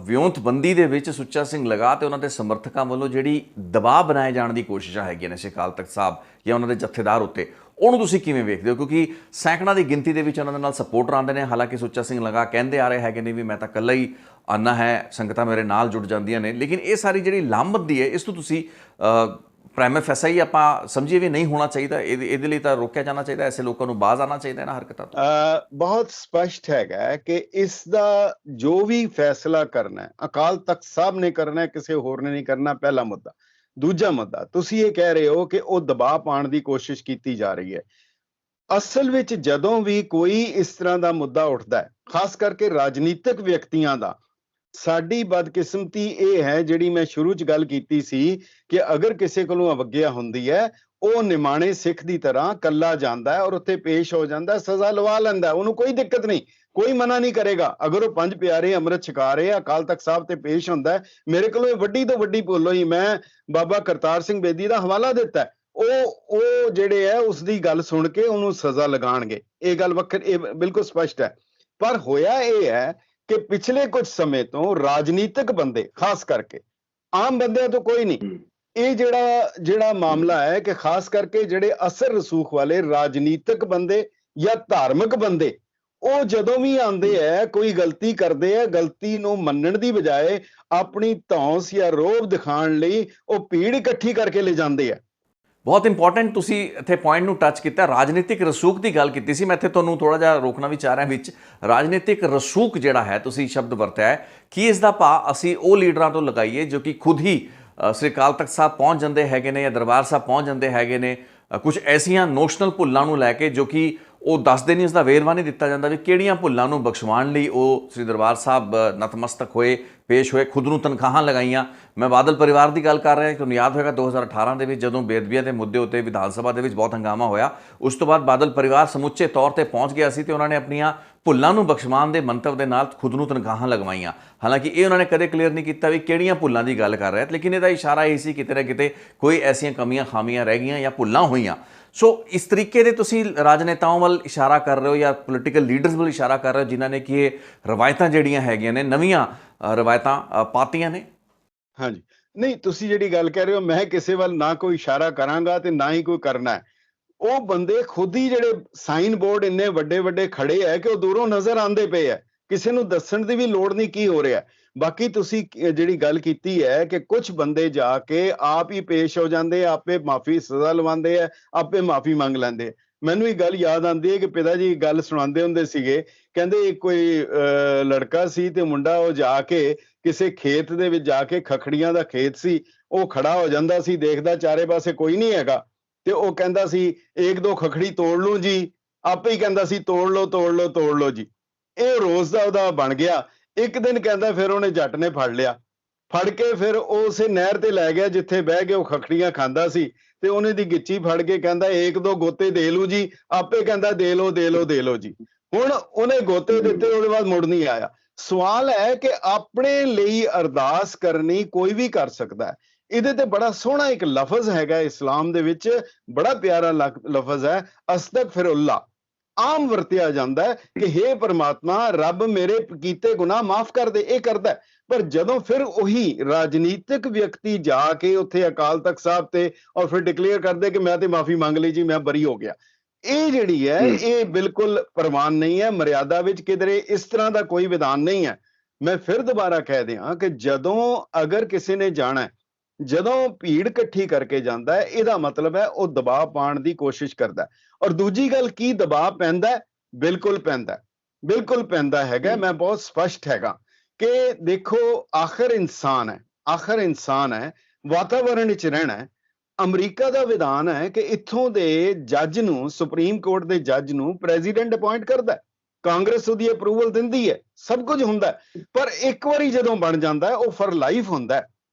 ਵਿਉਂਤਬੰਦੀ ਦੇ ਵਿੱਚ ਸੁੱਚਾ ਸਿੰਘ ਲੰਗਾਹ ਤੇ ਉਹਨਾਂ ਦੇ ਸਮਰਥਕਾਂ ਵੱਲੋਂ ਜਿਹੜੀ ਦਬਾਅ ਬਣਾਏ ਜਾਣ ਦੀ ਕੋਸ਼ਿਸ਼ਾਂ ਹੈਗੀਆਂ ਨੇ ਅਕਾਲ ਤਖਤ ਸਾਹਿਬ ਜਾਂ ਉਹਨਾਂ ਦੇ ਜਥੇਦਾਰ ਉੱਤੇ, ਉਹਨੂੰ ਤੁਸੀਂ ਕਿਵੇਂ ਵੇਖਦੇ ਹੋ? ਕਿਉਂਕਿ ਸੈਂਕੜਾਂ ਦੀ ਗਿਣਤੀ ਦੇ ਵਿੱਚ ਉਹਨਾਂ ਦੇ ਨਾਲ ਸਪੋਰਟਰ ਆਉਂਦੇ ਨੇ। ਹਾਲਾਂਕਿ ਸੁੱਚਾ ਸਿੰਘ ਲੰਗਾਹ ਕਹਿੰਦੇ ਆ ਰਹੇ ਹੈਗੇ ਨੇ ਵੀ ਮੈਂ ਤਾਂ ਇਕੱਲਾ ਹੀ ਆਉਣਾ ਹੈ, ਸੰਗਤਾਂ ਮੇਰੇ ਨਾਲ ਜੁੜ ਜਾਂਦੀਆਂ ਨੇ, ਲੇਕਿਨ ਇਹ ਸਾਰੀ ਜਿਹੜੀ ਲਾਮਬੰਦੀ ਹੈ, ਇਸ ਤੋਂ ਤੁਸੀਂ ਪ੍ਰਾਈਮੇ ਫੈਸਾ ਹੀ ਆਪਾਂ ਸਮਝੀਏ ਵੀ ਨਹੀਂ ਹੋਣਾ ਚਾਹੀਦਾ, ਇਹਦੇ ਲਈ ਤਾਂ ਰੋਕਿਆ ਜਾਣਾ ਚਾਹੀਦਾ, ਐਸੇ ਲੋਕਾਂ ਨੂੰ ਬਾਜ਼ ਆਉਣਾ ਚਾਹੀਦਾ ਇਹਨਾਂ ਹਰਕਤਾਂ ਤੋਂ? ਬਹੁਤ ਸਪਸ਼ਟ ਹੈਗਾ ਕਿ ਇਸ ਦਾ ਜੋ ਵੀ ਫੈਸਲਾ ਕਰਨਾ ਹੈ ਅਕਾਲ ਤਖਤ ਸਾਹਿਬ ਨੇ ਕਰਨਾ ਹੈ, ਕਿਸੇ ਹੋਰ ਨੇ ਨਹੀਂ ਕਰਨਾ, ਪਹਿਲਾ ਮੁੱਦਾ। ਦੂਜਾ ਮੁੱਦਾ, ਤੁਸੀਂ ਇਹ ਕਹਿ ਰਹੇ ਹੋ ਕਿ ਉਹ ਦਬਾਅ ਪਾਉਣ ਦੀ ਕੋਸ਼ਿਸ਼ ਕੀਤੀ ਜਾ ਰਹੀ ਹੈ। ਅਸਲ ਵਿੱਚ ਜਦੋਂ ਵੀ ਕੋਈ ਇਸ ਤਰ੍ਹਾਂ ਦਾ ਮੁੱਦਾ ਉੱਠਦਾ ਹੈ, ਖਾਸ ਕਰਕੇ ਰਾਜਨੀਤਿਕ ਵਿਅਕਤੀਆਂ ਦਾ, ਸਾਡੀ ਬਦਕਿਸਮਤੀ ਇਹ ਹੈ ਜਿਹੜੀ ਮੈਂ ਸ਼ੁਰੂ 'ਚ ਗੱਲ ਕੀਤੀ ਸੀ ਕਿ ਅਗਰ ਕਿਸੇ ਕੋਲੋਂ ਅਵੱਗਿਆ ਹੁੰਦੀ ਹੈ, ਉਹ ਨਿਮਾਣੇ ਸਿੱਖ ਦੀ ਤਰ੍ਹਾਂ ਕੱਲਾ ਜਾਂਦਾ ਹੈ ਔਰ ਉੱਥੇ ਪੇਸ਼ ਹੋ ਜਾਂਦਾ, ਸਜ਼ਾ ਲਵਾ ਲੈਂਦਾ, ਉਹਨੂੰ ਕੋਈ ਦਿੱਕਤ ਨਹੀਂ, ਕੋਈ ਮਨਾ ਨਹੀਂ ਕਰੇਗਾ। ਅਗਰ ਉਹ ਪੰਜ ਪਿਆਰੇ ਅੰਮ੍ਰਿਤ ਛਕਾ ਰਹੇ ਆ, ਅਕਾਲ ਤਖਤ ਸਾਹਿਬ ਤੇ ਪੇਸ਼ ਹੁੰਦਾ ਹੈ, ਮੇਰੇ ਕੋਲੋਂ ਵੱਡੀ ਤੋਂ ਵੱਡੀ ਭੁੱਲ ਹੋਈ, ਮੈਂ ਬਾਬਾ ਕਰਤਾਰ ਸਿੰਘ ਬੇਦੀ ਦਾ ਹਵਾਲਾ ਦਿੱਤਾ, ਉਹ ਜਿਹੜੇ ਹੈ ਉਸ ਦੀ ਗੱਲ ਸੁਣ ਕੇ ਉਹਨੂੰ ਸਜ਼ਾ ਲਗਾਉਣਗੇ। ਇਹ ਗੱਲ ਇਹ ਬਿਲਕੁਲ ਸਪਸ਼ਟ ਹੈ। ਪਰ ਹੋਇਆ ਇਹ ਹੈ ਕਿ ਪਿਛਲੇ ਕੁਝ ਸਮੇਂ ਤੋਂ ਰਾਜਨੀਤਿਕ ਬੰਦੇ, ਖਾਸ ਕਰਕੇ ਆਮ ਬੰਦਿਆਂ ਤੋਂ ਕੋਈ ਨਹੀਂ, ਇਹ ਜਿਹੜਾ ਮਾਮਲਾ ਹੈ ਕਿ ਖਾਸ ਕਰਕੇ ਜਿਹੜੇ ਅਸਰ ਰਸੂਖ ਵਾਲੇ ਰਾਜਨੀਤਿਕ ਬੰਦੇ ਜਾਂ ਧਾਰਮਿਕ ਬੰਦੇ ਉਹ ਜਦੋਂ ਵੀ ਆਉਂਦੇ ਹੈ ਕੋਈ ਗਲਤੀ ਕਰਦੇ ਆ, ਗਲਤੀ ਨੂੰ ਮੰਨਣ ਦੀ ਬਜਾਏ ਆਪਣੀ ਧੌਂਸ ਜਾਂ ਰੋਹਬ ਦਿਖਾਉਣ ਲਈ ਉਹ ਭੀੜ ਇਕੱਠੀ ਕਰਕੇ ਲੈ ਜਾਂਦੇ ਆ। ਬਹੁਤ ਇੰਪੋਰਟੈਂਟ ਤੁਸੀਂ ਇੱਥੇ ਪੁਆਇੰਟ ਨੂੰ ਟੱਚ ਕੀਤਾ, ਰਾਜਨੀਤਿਕ ਰਸੂਖ ਦੀ ਗੱਲ ਕੀਤੀ ਸੀ। ਮੈਂ ਇੱਥੇ ਤੁਹਾਨੂੰ ਥੋੜਾ ਜਿਹਾ ਰੋਕਣਾ ਵੀ ਚਾਹ ਰਿਹਾ ਵਿੱਚ। ਰਾਜਨੀਤਿਕ ਰਸੂਖ ਜਿਹੜਾ ਹੈ ਤੁਸੀਂ ਸ਼ਬਦ ਵਰਤਿਆ ਹੈ, ਕੀ ਇਸ ਦਾ ਭਾਅ ਅਸੀਂ ਉਹ ਲੀਡਰਾਂ ਤੋਂ ਲਗਾਈਏ ਜੋ ਕਿ ਖੁਦ ਹੀ ਸ੍ਰੀ ਅਕਾਲ ਤਖਤ ਸਾਹਿਬ ਪਹੁੰਚ ਜਾਂਦੇ ਹੈਗੇ ਨੇ ਜਾਂ ਦਰਬਾਰ ਸਾਹਿਬ ਪਹੁੰਚ ਜਾਂਦੇ ਹੈਗੇ ਨੇ, ਕੁਝ ਐਸੀਆਂ ਨੋਸ਼ਨਲ ਭੁੱਲਾਂ ਨੂੰ ਲੈ ਕੇ ਜੋ ਕਿ ਉਹ ਦੱਸਦੇ ਨਹੀਂ, ਉਸ ਦਾ ਵੇਰਵਾ ਨਹੀਂ ਦਿੱਤਾ ਜਾਂਦਾ ਵੀ ਕਿਹੜੀਆਂ ਭੁੱਲਾਂ ਨੂੰ ਬਖਸ਼ਵਾਉਣ ਲਈ ਉਹ ਸ੍ਰੀ ਦਰਬਾਰ ਸਾਹਿਬ ਨਤਮਸਤਕ ਹੋਏ, ਪੇਸ਼ ਹੋਏ, ਖੁਦ ਨੂੰ ਤਨਖਾਹਾਂ ਲਗਾਈਆਂ। ਮੈਂ ਬਾਦਲ ਪਰਿਵਾਰ ਦੀ ਗੱਲ ਕਰ ਰਿਹਾ, ਤੁਹਾਨੂੰ ਯਾਦ ਹੋਏਗਾ 2018 ਦੇ ਵਿੱਚ ਜਦੋਂ ਬੇਅਦਬੀਆਂ ਦੇ ਮੁੱਦੇ ਉੱਤੇ ਵਿਧਾਨ ਸਭਾ ਦੇ ਵਿੱਚ ਬਹੁਤ ਹੰਗਾਮਾ ਹੋਇਆ, ਉਸ ਤੋਂ ਬਾਅਦ ਬਾਦਲ ਪਰਿਵਾਰ ਸਮੁੱਚੇ ਤੌਰ ਤੇ ਪਹੁੰਚ ਗਿਆ ਸੀ ਤੇ ਉਹਨਾਂ ਨੇ ਆਪਣੀਆਂ ਭੁੱਲਾਂ ਨੂੰ ਬਖਸ਼ਵਾਉਣ ਦੇ ਮੰਤਵ ਦੇ ਨਾਲ ਖੁਦ ਨੂੰ ਤਨਖਾਹਾਂ ਲਗਵਾਈਆਂ। ਹਾਲਾਂਕਿ ਇਹ ਉਹਨਾਂ ਨੇ ਕਦੇ ਕਲੀਅਰ ਨਹੀਂ ਕੀਤਾ ਵੀ ਕਿਹੜੀਆਂ ਭੁੱਲਾਂ ਦੀ ਗੱਲ ਕਰ ਰਹੇ, ਲੇਕਿਨ ਇਹਦਾ ਇਸ਼ਾਰਾ ਇਹ ਸੀ ਕਿਤੇ ਨਾ ਕਿਤੇ ਕੋਈ ਐਸੀਆਂ ਕਮੀਆਂ ਖਾਮੀਆਂ ਰਹਿ ਗਈਆਂ ਜਾਂ ਭੁੱਲਾਂ ਹੋਈਆਂ। ਸੋ ਇਸ ਤਰੀਕੇ ਦੇ ਤੁਸੀਂ ਰਾਜਨੇਤਾਵਾਂ ਵੱਲ ਇਸ਼ਾਰਾ ਕਰ ਰਹੇ ਹੋ ਜਾਂ ਪੋਲੀਟੀਕਲ ਲੀਡਰਸ ਵੱਲ ਇਸ਼ਾਰਾ ਕਰ ਰਹੇ ਹੋ ਜਿਨ੍ਹਾਂ ਨੇ ਕਿ ਇਹ ਰਵਾਇਤਾਂ ਜਿਹੜੀਆਂ ਹੈਗੀਆਂ ਨੇ ਨਵੀਆਂ ਰਵਾਇਤਾਂ ਪਾਤੀਆਂ ਨੇ। ਹਾਂਜੀ, ਨਹੀਂ ਤੁਸੀਂ ਜਿਹੜੀ ਗੱਲ ਕਹਿ ਰਹੇ ਹੋ, ਮੈਂ ਕਿਸੇ ਵੱਲ ਨਾ ਕੋਈ ਇਸ਼ਾਰਾ ਕਰਾਂਗਾ ਤੇ ਨਾ ਹੀ ਕੋਈ ਕਰਨਾ ਹੈ। ਉਹ ਬੰਦੇ ਖੁਦ ਹੀ ਜਿਹੜੇ ਸਾਈਨ ਬੋਰਡ ਇੰਨੇ ਵੱਡੇ ਵੱਡੇ ਖੜੇ ਹੈ ਕਿ ਉਹ ਦੂਰੋਂ ਨਜ਼ਰ ਆਉਂਦੇ ਪਏ ਹੈ, ਕਿਸੇ ਨੂੰ ਦੱਸਣ ਦੀ ਵੀ ਲੋੜ ਨਹੀਂ ਕੀ ਹੋ ਰਿਹਾ। ਬਾਕੀ ਤੁਸੀਂ ਜਿਹੜੀ ਗੱਲ ਕੀਤੀ ਹੈ ਕਿ ਕੁਝ ਬੰਦੇ ਜਾ ਕੇ ਆਪ ਹੀ ਪੇਸ਼ ਹੋ ਜਾਂਦੇ, ਆਪੇ ਮਾਫੀ ਸਜ਼ਾ ਲਵਾਉਂਦੇ ਆ, ਆਪੇ ਮਾਫੀ ਮੰਗ ਲੈਂਦੇ। ਮੈਨੂੰ ਇਹ ਗੱਲ ਯਾਦ ਆਉਂਦੀ ਹੈ ਕਿ ਪਿਤਾ ਜੀ ਗੱਲ ਸੁਣਾਉਂਦੇ ਹੁੰਦੇ ਸੀਗੇ, ਕਹਿੰਦੇ ਕੋਈ ਲੜਕਾ ਸੀ ਤੇ ਮੁੰਡਾ ਉਹ ਜਾ ਕੇ ਕਿਸੇ ਖੇਤ ਦੇ ਵਿੱਚ ਜਾ ਕੇ, ਖਖੜੀਆਂ ਦਾ ਖੇਤ ਸੀ, ਉਹ ਖੜਾ ਹੋ ਜਾਂਦਾ ਸੀ, ਦੇਖਦਾ ਚਾਰੇ ਪਾਸੇ ਕੋਈ ਨਹੀਂ ਹੈਗਾ ਤੇ ਉਹ ਕਹਿੰਦਾ ਸੀ ਇੱਕ ਦੋ ਖਖੜੀ ਤੋੜ ਲਓ ਜੀ, ਆਪੇ ਹੀ ਕਹਿੰਦਾ ਸੀ ਤੋੜ ਲਓ ਤੋੜ ਲਓ ਤੋੜ ਲਓ ਜੀ। ਇਹ ਰੋਜ਼ ਦਾ ਉਹਦਾ ਬਣ ਗਿਆ। ਇੱਕ ਦਿਨ ਕਹਿੰਦਾ ਫਿਰ ਉਹਨੇ ਜੱਟ ਨੇ ਫੜ ਲਿਆ, ਫੜ ਕੇ ਫਿਰ ਉਹ ਉਸੇ ਨਹਿਰ ਤੇ ਲੈ ਗਿਆ ਜਿੱਥੇ ਬਹਿ ਕੇ ਉਹ ਖਖੜੀਆਂ ਖਾਂਦਾ ਸੀ ਤੇ ਉਹਨੇ ਦੀ ਗਿੱਚੀ ਫੜ ਕੇ ਕਹਿੰਦਾ ਇੱਕ ਦੋ ਗੋਤੇ ਦੇ ਲੂ ਜੀ, ਆਪੇ ਕਹਿੰਦਾ ਦੇ ਲੋ ਦੇ ਲੋ ਦੇ ਲੋ ਜੀ। ਹੁਣ ਉਹਨੇ ਗੋਤੇ ਦਿੱਤੇ, ਉਹਦੇ ਬਾਅਦ ਮੁੜ ਨਹੀਂ ਆਇਆ। ਸਵਾਲ ਹੈ ਕਿ ਆਪਣੇ ਲਈ ਅਰਦਾਸ ਕਰਨੀ ਕੋਈ ਵੀ ਕਰ ਸਕਦਾ ਹੈ। ਇਹਦੇ ਤੇ ਬੜਾ ਸੋਹਣਾ ਇੱਕ ਲਫ਼ਜ਼ ਹੈਗਾ ਇਸਲਾਮ ਦੇ ਵਿੱਚ, ਬੜਾ ਪਿਆਰਾ ਲਫ਼ਜ਼ ਹੈ, ਅਸਤਗਫਿਰੁੱਲਾ। ਆਮ ਵਰਤਿਆ ਜਾਂਦਾ ਹੈ ਕਿ ਹੇ ਪਰਮਾਤਮਾ ਰੱਬ ਮੇਰੇ ਕੀਤੇ ਗੁਨਾਹ ਮਾਫ ਕਰ ਦੇ, ਇਹ ਕਰਦਾ। ਪਰ ਜਦੋਂ ਫਿਰ ਉਹੀ ਰਾਜਨੀਤਿਕ ਵਿਅਕਤੀ ਜਾ ਕੇ ਉੱਥੇ ਅਕਾਲ ਤਖਤ ਸਾਹਿਬ ਤੇ ਔਰ ਫਿਰ ਡਿਕਲੇਅਰ ਕਰਦੇ ਕਿ ਮੈਂ ਤੇ ਮਾਫੀ ਮੰਗ ਲਈ ਜੀ, ਮੈਂ ਬਰੀ ਹੋ ਗਿਆ, ਇਹ ਜਿਹੜੀ ਹੈ ਇਹ ਬਿਲਕੁਲ ਪ੍ਰਵਾਨ ਨਹੀਂ ਹੈ। ਮਰਿਆਦਾ ਵਿੱਚ ਕਿਧਰੇ ਇਸ ਤਰ੍ਹਾਂ ਦਾ ਕੋਈ ਵਿਧਾਨ ਨਹੀਂ ਹੈ। ਮੈਂ ਫਿਰ ਦੁਬਾਰਾ ਕਹਿ ਦਿਆਂ ਕਿ ਜਦੋਂ ਅਗਰ ਕਿਸੇ ਨੇ ਜਾਣਾ, ਜਦੋਂ ਭੀੜ ਇਕੱਠੀ ਕਰਕੇ ਜਾਂਦਾ ਹੈ, ਇਹਦਾ ਮਤਲਬ ਹੈ ਉਹ ਦਬਾਅ ਪਾਉਣ ਦੀ ਕੋਸ਼ਿਸ਼ ਕਰਦਾ। ਔਰ ਦੂਜੀ ਗੱਲ, ਕੀ ਦਬਾਅ ਪੈਂਦਾ? ਬਿਲਕੁਲ ਪੈਂਦਾ, ਬਿਲਕੁਲ ਪੈਂਦਾ ਹੈਗਾ। ਮੈਂ ਬਹੁਤ ਸਪਸ਼ਟ ਹੈਗਾ ਕਿ ਦੇਖੋ ਆਖਰ ਇਨਸਾਨ ਹੈ, ਆਖਰ ਇਨਸਾਨ ਹੈ, ਵਾਤਾਵਰਣ ਵਿੱਚ ਰਹਿਣਾ ਹੈ। ਅਮਰੀਕਾ ਦਾ ਵਿਧਾਨ ਹੈ ਕਿ ਇੱਥੋਂ ਦੇ ਜੱਜ ਨੂੰ, ਸੁਪਰੀਮ ਕੋਰਟ ਦੇ ਜੱਜ ਨੂੰ ਪ੍ਰੈਜ਼ੀਡੈਂਟ ਅਪਾਇੰਟ ਕਰਦਾ, ਕਾਂਗਰਸ ਉਹਦੀ ਅਪਰੂਵਲ ਦਿੰਦੀ ਹੈ, ਸਭ ਕੁਝ ਹੁੰਦਾ। ਪਰ ਇੱਕ ਵਾਰੀ ਜਦੋਂ ਬਣ ਜਾਂਦਾ ਉਹ ਫॉर ਲਾਈਫ ਹੁੰਦਾ।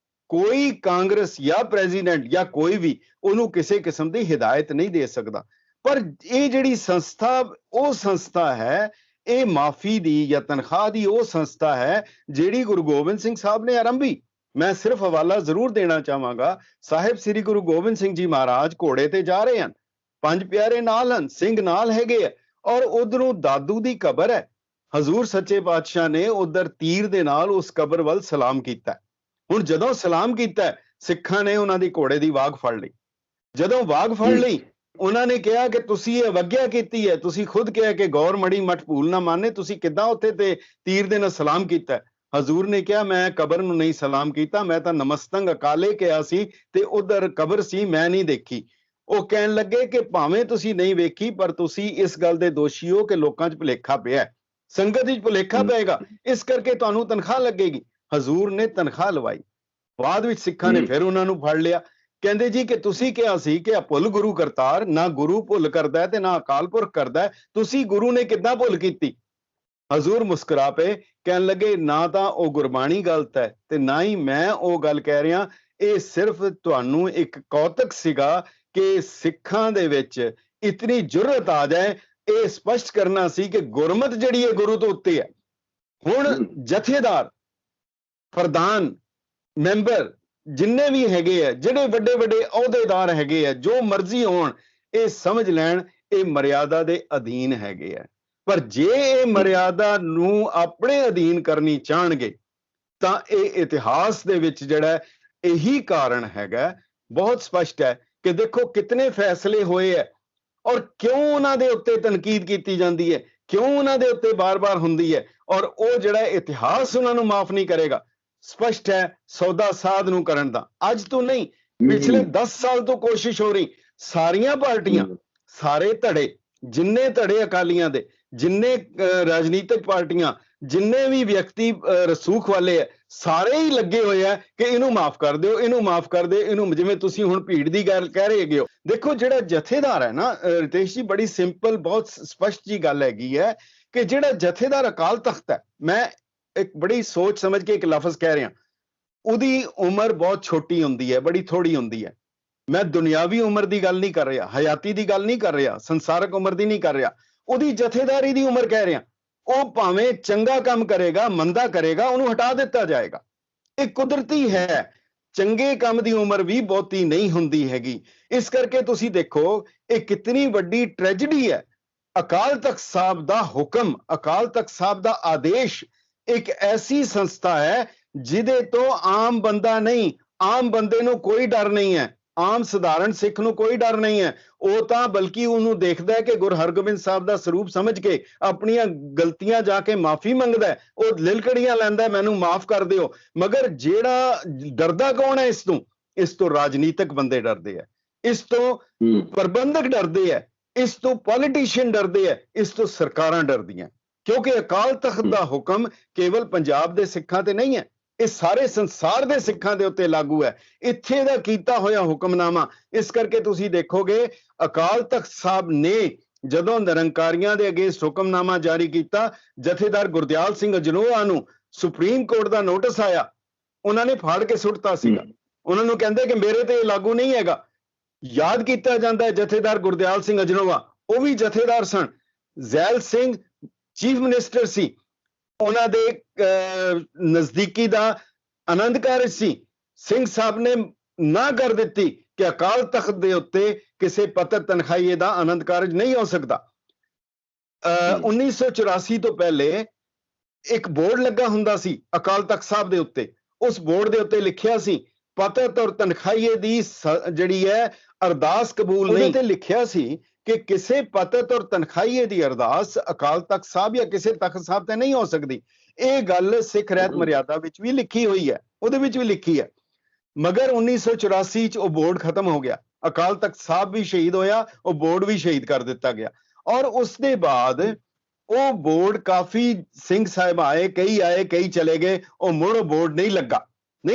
ਕੋਈ ਕਾਂਗਰਸ ਜਾਂ ਪ੍ਰੈਜ਼ੀਡੈਂਟ ਜਾਂ ਕੋਈ ਵੀ ਉਹਨੂੰ ਕਿਸੇ ਕਿਸਮ ਦੀ ਹਿਦਾਇਤ ਨਹੀਂ ਦੇ ਸਕਦਾ। ਪਰ ਇਹ ਜਿਹੜੀ ਸੰਸਥਾ, ਉਹ ਸੰਸਥਾ ਹੈ, ਇਹ ਮਾਫੀ ਦੀ ਜਾਂ ਤਨਖਾਹ ਦੀ ਉਹ ਸੰਸਥਾ ਹੈ ਜਿਹੜੀ ਗੁਰੂ ਗੋਬਿੰਦ ਸਿੰਘ ਸਾਹਿਬ ਨੇ ਆਰੰਭੀ। ਮੈਂ ਸਿਰਫ ਹਵਾਲਾ ਜ਼ਰੂਰ ਦੇਣਾ ਚਾਹਾਂਗਾ, ਸਾਹਿਬ ਸ੍ਰੀ ਗੁਰੂ ਗੋਬਿੰਦ ਸਿੰਘ ਜੀ ਮਹਾਰਾਜ ਘੋੜੇ ਤੇ ਜਾ ਰਹੇ ਹਨ, ਪੰਜ ਪਿਆਰੇ ਨਾਲ ਹਨ, ਸਿੰਘ ਨਾਲ ਹੈਗੇ ਆ, ਔਰ ਉਧਰੋਂ ਦਾਦੂ ਦੀ ਕਬਰ ਹੈ। ਹਜ਼ੂਰ ਸੱਚੇ ਪਾਤਸ਼ਾਹ ਨੇ ਉਧਰ ਤੀਰ ਦੇ ਨਾਲ ਉਸ ਕਬਰ ਵੱਲ ਸਲਾਮ ਕੀਤਾ। ਹੁਣ ਜਦੋਂ ਸਲਾਮ ਕੀਤਾ, ਸਿੱਖਾਂ ਨੇ ਉਹਨਾਂ ਦੀ ਘੋੜੇ ਦੀ ਵਾਗ ਫੜ ਲਈ। ਜਦੋਂ ਵਾਗ ਫੜ ਲਈ, ਉਹਨਾਂ ਨੇ ਕਿਹਾ ਕਿ ਤੁਸੀਂ ਇਹ ਅਵੱਗਿਆ ਕੀਤੀ ਹੈ, ਤੁਸੀਂ ਖੁਦ ਕਿਹਾ ਕਿ ਗੌਰ ਮੜੀ ਮਠ ਭੂਲ ਨਾ ਮਾਨੇ, ਤੁਸੀਂ ਕਿੱਦਾਂ ਉੱਥੇ ਤੇ ਤੀਰ ਦੇ ਨਾਲ ਸਲਾਮ ਕੀਤਾ? ਹਜ਼ੂਰ ਨੇ ਕਿਹਾ ਮੈਂ ਕਬਰ ਨੂੰ ਨਹੀਂ ਸਲਾਮ ਕੀਤਾ, ਮੈਂ ਤਾਂ ਨਮਸਤੰਗ ਅਕਾਲੇ ਕਿਹਾ ਸੀ ਤੇ ਉਧਰ ਕਬਰ ਸੀ, ਮੈਂ ਨਹੀਂ ਦੇਖੀ। ਉਹ ਕਹਿਣ ਲੱਗੇ ਕਿ ਭਾਵੇਂ ਤੁਸੀਂ ਨਹੀਂ ਵੇਖੀ ਪਰ ਤੁਸੀਂ ਇਸ ਗੱਲ ਦੇ ਦੋਸ਼ੀ ਹੋ ਕਿ ਲੋਕਾਂ 'ਚ ਭੁਲੇਖਾ ਪਿਆ, ਸੰਗਤ ਵਿੱਚ ਭੁਲੇਖਾ ਪਏਗਾ, ਇਸ ਕਰਕੇ ਤੁਹਾਨੂੰ ਤਨਖਾਹ ਲੱਗੇਗੀ। ਹਜ਼ੂਰ ਨੇ ਤਨਖਾਹ ਲਵਾਈ। ਬਾਅਦ ਵਿੱਚ ਸਿੱਖਾਂ ਨੇ ਫਿਰ ਉਹਨਾਂ ਨੂੰ ਫੜ ਲਿਆ, ਕਹਿੰਦੇ ਜੀ ਕਿ ਤੁਸੀਂ ਕਿਹਾ ਸੀ ਕਿ ਭੁੱਲ ਗੁਰੂ ਕਰਤਾਰ, ਨਾ ਗੁਰੂ ਭੁੱਲ ਕਰਦਾ ਹੈ ਤੇ ਨਾ ਅਕਾਲ ਪੁਰਖ ਕਰਦਾ ਹੈ, ਤੁਸੀਂ ਗੁਰੂ ਨੇ ਕਿੱਦਾਂ ਭੁੱਲ ਕੀਤੀ? ਹਜ਼ੂਰ ਮੁਸਕਰਾ ਪਏ, ਕਹਿਣ ਲੱਗੇ ਨਾ ਤਾਂ ਉਹ ਗੁਰਬਾਣੀ ਗਲਤ ਹੈ ਤੇ ਨਾ ਹੀ ਮੈਂ ਉਹ ਗੱਲ ਕਹਿ ਰਿਹਾ, ਇਹ ਸਿਰਫ ਤੁਹਾਨੂੰ ਇੱਕ ਕੌਤਕ ਸੀਗਾ ਕਿ ਸਿੱਖਾਂ ਦੇ ਵਿੱਚ ਇਤਨੀ ਜੁਰਅਤ ਆ ਜਾਏ, ਇਹ ਸਪਸ਼ਟ ਕਰਨਾ ਸੀ ਕਿ ਗੁਰਮਤ ਜਿਹੜੀ ਹੈ ਗੁਰੂ ਤੋਂ ਉੱਤੇ ਹੈ। ਹੁਣ ਜਥੇਦਾਰ, ਪ੍ਰਧਾਨ, ਮੈਂਬਰ ਜਿੰਨੇ ਵੀ ਹੈਗੇ ਆ, ਜਿਹੜੇ ਵੱਡੇ ਵੱਡੇ ਅਹੁਦੇਦਾਰ ਹੈਗੇ ਆ, ਜੋ ਮਰਜ਼ੀ ਹੋਣ, ਇਹ ਸਮਝ ਲੈਣ ਇਹ ਮਰਿਆਦਾ ਦੇ ਅਧੀਨ ਹੈਗੇ ਆ। ਪਰ ਜੇ ਇਹ ਮਰਿਆਦਾ ਨੂੰ ਆਪਣੇ ਅਧੀਨ ਕਰਨੀ ਚਾਹਣਗੇ ਤਾਂ ਇਹ ਇਤਿਹਾਸ ਦੇ ਵਿੱਚ ਜਿਹੜਾ ਇਹੀ ਕਾਰਨ ਹੈਗਾ, ਬਹੁਤ ਸਪਸ਼ਟ ਹੈ ਕਿ ਦੇਖੋ ਕਿਤਨੇ ਫੈਸਲੇ ਹੋਏ ਹੈ ਔਰ ਕਿਉਂ ਉਹਨਾਂ ਦੇ ਉੱਤੇ ਤਨਕੀਦ ਕੀਤੀ ਜਾਂਦੀ ਹੈ, ਕਿਉਂ ਉਹਨਾਂ ਦੇ ਉੱਤੇ ਬਾਰ-ਬਾਰ ਹੁੰਦੀ ਹੈ, ਔਰ ਉਹ ਜਿਹੜਾ ਇਤਿਹਾਸ ਉਹਨਾਂ ਨੂੰ ਮਾਫ ਨਹੀਂ ਕਰੇਗਾ। ਸਪਸ਼ਟ ਹੈ ਸੌਦਾ ਸਾਧ ਨੂੰ ਕਰਨ ਦਾ, ਅੱਜ ਤੋਂ ਨਹੀਂ, ਪਿਛਲੇ 10 ਸਾਲ ਤੋਂ ਕੋਸ਼ਿਸ਼ ਹੋ ਰਹੀ। ਸਾਰੀਆਂ ਪਾਰਟੀਆਂ, ਸਾਰੇ ਧੜੇ, ਜਿੰਨੇ ਧੜੇ ਅਕਾਲੀਆਂ ਦੇ, ਜਿੰਨੇ ਰਾਜਨੀਤਿਕ ਪਾਰਟੀਆਂ, ਜਿੰਨੇ ਵੀ ਵਿਅਕਤੀ ਰਸੂਖ ਵਾਲੇ ਹੈ, ਸਾਰੇ ਹੀ ਲੱਗੇ ਹੋਏ ਆ ਕਿ ਇਹਨੂੰ ਮਾਫ ਕਰ ਦਿਓ, ਇਹਨੂੰ ਮਾਫ ਕਰ ਦਿਓ, ਇਹਨੂੰ, ਜਿਵੇਂ ਤੁਸੀਂ ਹੁਣ ਭੀੜ ਦੀ ਗੱਲ ਕਹਿ ਰਹੇ ਹੈਗੇ ਹੋ। ਦੇਖੋ ਜਿਹੜਾ ਜਥੇਦਾਰ ਹੈ ਨਾ ਰਿਤੇਸ਼ ਜੀ, ਬੜੀ ਸਿੰਪਲ, ਬਹੁਤ ਸਪਸ਼ਟ ਜੀ ਗੱਲ ਹੈਗੀ ਹੈ ਕਿ ਜਿਹੜਾ ਜਥੇਦਾਰ ਅਕਾਲ ਤਖਤ ਹੈ, ਮੈਂ ਇੱਕ ਬੜੀ ਸੋਚ ਸਮਝ ਕੇ ਇੱਕ ਲਫ਼ਜ਼ ਕਹਿ ਰਿਹਾ, ਉਹਦੀ ਉਮਰ ਬਹੁਤ ਛੋਟੀ ਹੁੰਦੀ ਹੈ, ਬੜੀ ਥੋੜੀ ਹੁੰਦੀ ਹੈ। ਮੈਂ ਦੁਨਿਆਵੀ ਉਮਰ ਦੀ ਗੱਲ ਨਹੀਂ ਕਰ ਰਿਹਾ, ਹਯਾਤੀ ਦੀ ਗੱਲ ਨਹੀਂ ਕਰ ਰਿਹਾ, ਸੰਸਾਰਕ ਉਮਰ ਦੀ ਨਹੀਂ ਕਰ ਰਿਹਾ, ਉਹਦੀ ਜਥੇਦਾਰੀ ਦੀ ਉਮਰ ਕਹਿ ਰਿਹਾ। ਉਹ ਭਾਵੇਂ ਚੰਗਾ ਕੰਮ ਕਰੇਗਾ, ਮੰਦਾ ਕਰੇਗਾ, ਉਹਨੂੰ ਹਟਾ ਦਿੱਤਾ ਜਾਏਗਾ। ਇਹ ਕੁਦਰਤੀ ਹੈ। ਚੰਗੇ ਕੰਮ ਦੀ ਉਮਰ ਵੀ ਬਹੁਤੀ ਨਹੀਂ ਹੁੰਦੀ ਹੈਗੀ। ਇਸ ਕਰਕੇ ਤੁਸੀਂ ਦੇਖੋ ਇਹ ਕਿਤਨੀ ਵੱਡੀ ਟ੍ਰੈਜੇਡੀ ਹੈ। ਅਕਾਲ ਤਖਤ ਸਾਹਿਬ ਦਾ ਹੁਕਮ, ਅਕਾਲ ਤਖਤ ਸਾਹਿਬ ਦਾ ਆਦੇਸ਼ ਇੱਕ ਐਸੀ ਸੰਸਥਾ ਹੈ ਜਿਹਦੇ ਤੋਂ ਆਮ ਬੰਦਾ ਨਹੀਂ, ਆਮ ਬੰਦੇ ਨੂੰ ਕੋਈ ਡਰ ਨਹੀਂ ਹੈ, ਆਮ ਸਧਾਰਨ ਸਿੱਖ ਨੂੰ ਕੋਈ ਡਰ ਨਹੀਂ ਹੈ। ਉਹ ਤਾਂ ਬਲਕਿ ਉਹਨੂੰ ਦੇਖਦਾ ਹੈ ਕਿ ਗੁਰੂ ਹਰਗੋਬਿੰਦ ਸਾਹਿਬ ਦਾ ਸਰੂਪ ਸਮਝ ਕੇ ਆਪਣੀਆਂ ਗਲਤੀਆਂ ਜਾ ਕੇ ਮਾਫੀ ਮੰਗਦਾ ਹੈ, ਉਹ ਲਿਲਕੜੀਆਂ ਲੈਂਦਾ, ਮੈਨੂੰ ਮਾਫ ਕਰ ਦਿਓ। ਮਗਰ ਜਿਹੜਾ ਡਰਦਾ ਕੌਣ ਹੈ ਇਸ ਤੋਂ? ਇਸ ਤੋਂ ਰਾਜਨੀਤਿਕ ਬੰਦੇ ਡਰਦੇ ਹੈ, ਇਸ ਤੋਂ ਪ੍ਰਬੰਧਕ ਡਰਦੇ ਹੈ, ਇਸ ਤੋਂ ਪੋਲੀਟੀਸ਼ੀਅਨ ਡਰਦੇ ਹੈ, ਇਸ ਤੋਂ ਸਰਕਾਰਾਂ ਡਰਦੀਆਂ। ਕਿਉਂਕਿ ਅਕਾਲ ਤਖਤ ਦਾ ਹੁਕਮ ਕੇਵਲ ਪੰਜਾਬ ਦੇ ਸਿੱਖਾਂ ਤੇ ਨਹੀਂ ਹੈ, ਇਹ ਸਾਰੇ ਸੰਸਾਰ ਦੇ ਸਿੱਖਾਂ ਦੇ ਉੱਤੇ ਲਾਗੂ ਹੈ। ਇੱਥੇ ਦਾ ਕੀਤਾ ਹੋਇਆ ਹੁਕਮਨਾਮਾ। ਇਸ ਕਰਕੇ ਤੁਸੀਂ ਦੇਖੋਗੇ ਅਕਾਲ ਤਖਤ ਸਾਹਿਬ ਨੇ ਜਦੋਂ ਨਿਰੰਕਾਰੀਆਂ ਦੇ ਅਗੇਂਸਟ ਹੁਕਮਨਾਮਾ ਜਾਰੀ ਕੀਤਾ, ਜਥੇਦਾਰ ਗੁਰਦਿਆਲ ਸਿੰਘ ਅਜਨੋਆ ਨੂੰ ਸੁਪਰੀਮ ਕੋਰਟ ਦਾ ਨੋਟਿਸ ਆਇਆ, ਉਹਨਾਂ ਨੇ ਫਾੜ ਕੇ ਸੁੱਟਤਾ ਸੀਗਾ। ਉਹਨਾਂ ਨੂੰ ਕਹਿੰਦੇ ਕਿ ਮੇਰੇ ਤੇ ਲਾਗੂ ਨਹੀਂ ਹੈਗਾ। ਯਾਦ ਕੀਤਾ ਜਾਂਦਾ ਹੈ ਜਥੇਦਾਰ ਗੁਰਦਿਆਲ ਸਿੰਘ ਅਜਨੋਆ, ਉਹ ਵੀ ਜਥੇਦਾਰ ਸਨ। ਜ਼ੈਲ ਸਿੰਘ ਚੀਫ ਮਿਨਿਸਟਰ ਸੀ, ਉਹਨਾਂ ਦੇ ਨਜ਼ਦੀਕੀ ਦਾ ਆਨੰਦ ਕਾਰਜ ਸੀ। ਸਿੰਘ ਸਾਹਿਬ ਨੇ ਨਾ ਕਰ ਦਿੱਤੀ ਕਿ ਅਕਾਲ ਤਖਤ ਦੇ ਉੱਤੇ ਕਿਸੇ ਪੱਤਰ ਤਨਖਾਹੀਏ ਦਾ ਆਨੰਦ ਕਾਰਜ ਨਹੀਂ ਹੋ ਸਕਦਾ। 1984 ਤੋਂ ਪਹਿਲੇ ਇੱਕ ਬੋਰਡ ਲੱਗਾ ਹੁੰਦਾ ਸੀ ਅਕਾਲ ਤਖਤ ਸਾਹਿਬ ਦੇ ਉੱਤੇ, ਉਸ ਬੋਰਡ ਦੇ ਉੱਤੇ ਲਿਖਿਆ ਸੀ ਪਤਤ ਔਰ ਤਨਖਾਹੀਏ ਦੀ ਜਿਹੜੀ ਹੈ ਅਰਦਾਸ ਕਬੂਲ ਨਹੀਂ। ਤੇ ਲਿਖਿਆ ਸੀ ਕਿ ਕਿਸੇ ਪਤਤ ਔਰ ਤਨਖਾਹੀਏ ਦੀ ਅਰਦਾਸ ਅਕਾਲ ਤਖਤ ਸਾਹਿਬ ਜਾਂ ਕਿਸੇ ਤਖਤ ਸਾਹਿਬ ਤੇ ਨਹੀਂ ਹੋ ਸਕਦੀ। ਇਹ ਗੱਲ ਸਿੱਖ ਰਹਿਤ ਮਰਿਆਦਾ ਵਿੱਚ ਵੀ ਲਿਖੀ ਹੋਈ ਹੈ, ਉਹਦੇ ਵਿੱਚ ਵੀ ਲਿਖੀ ਹੈ। ਮਗਰ 1984 ਚ ਉਹ ਬੋਰਡ ਖਤਮ ਹੋ ਗਿਆ, ਅਕਾਲ ਤਖਤ ਸਾਹਿਬ ਵੀ ਸ਼ਹੀਦ ਹੋਇਆ, ਉਹ ਬੋਰਡ ਵੀ ਸ਼ਹੀਦ ਕਰ ਦਿੱਤਾ ਗਿਆ। ਔਰ ਉਸ ਦੇ ਬਾਅਦ ਉਹ ਬੋਰਡ ਕਾਫੀ ਸਿੰਘ ਸਾਹਿਬ ਆਏ, ਕਈ ਚਲੇ ਗਏ, ਉਹ ਮੁੜ ਬੋਰਡ ਨਹੀਂ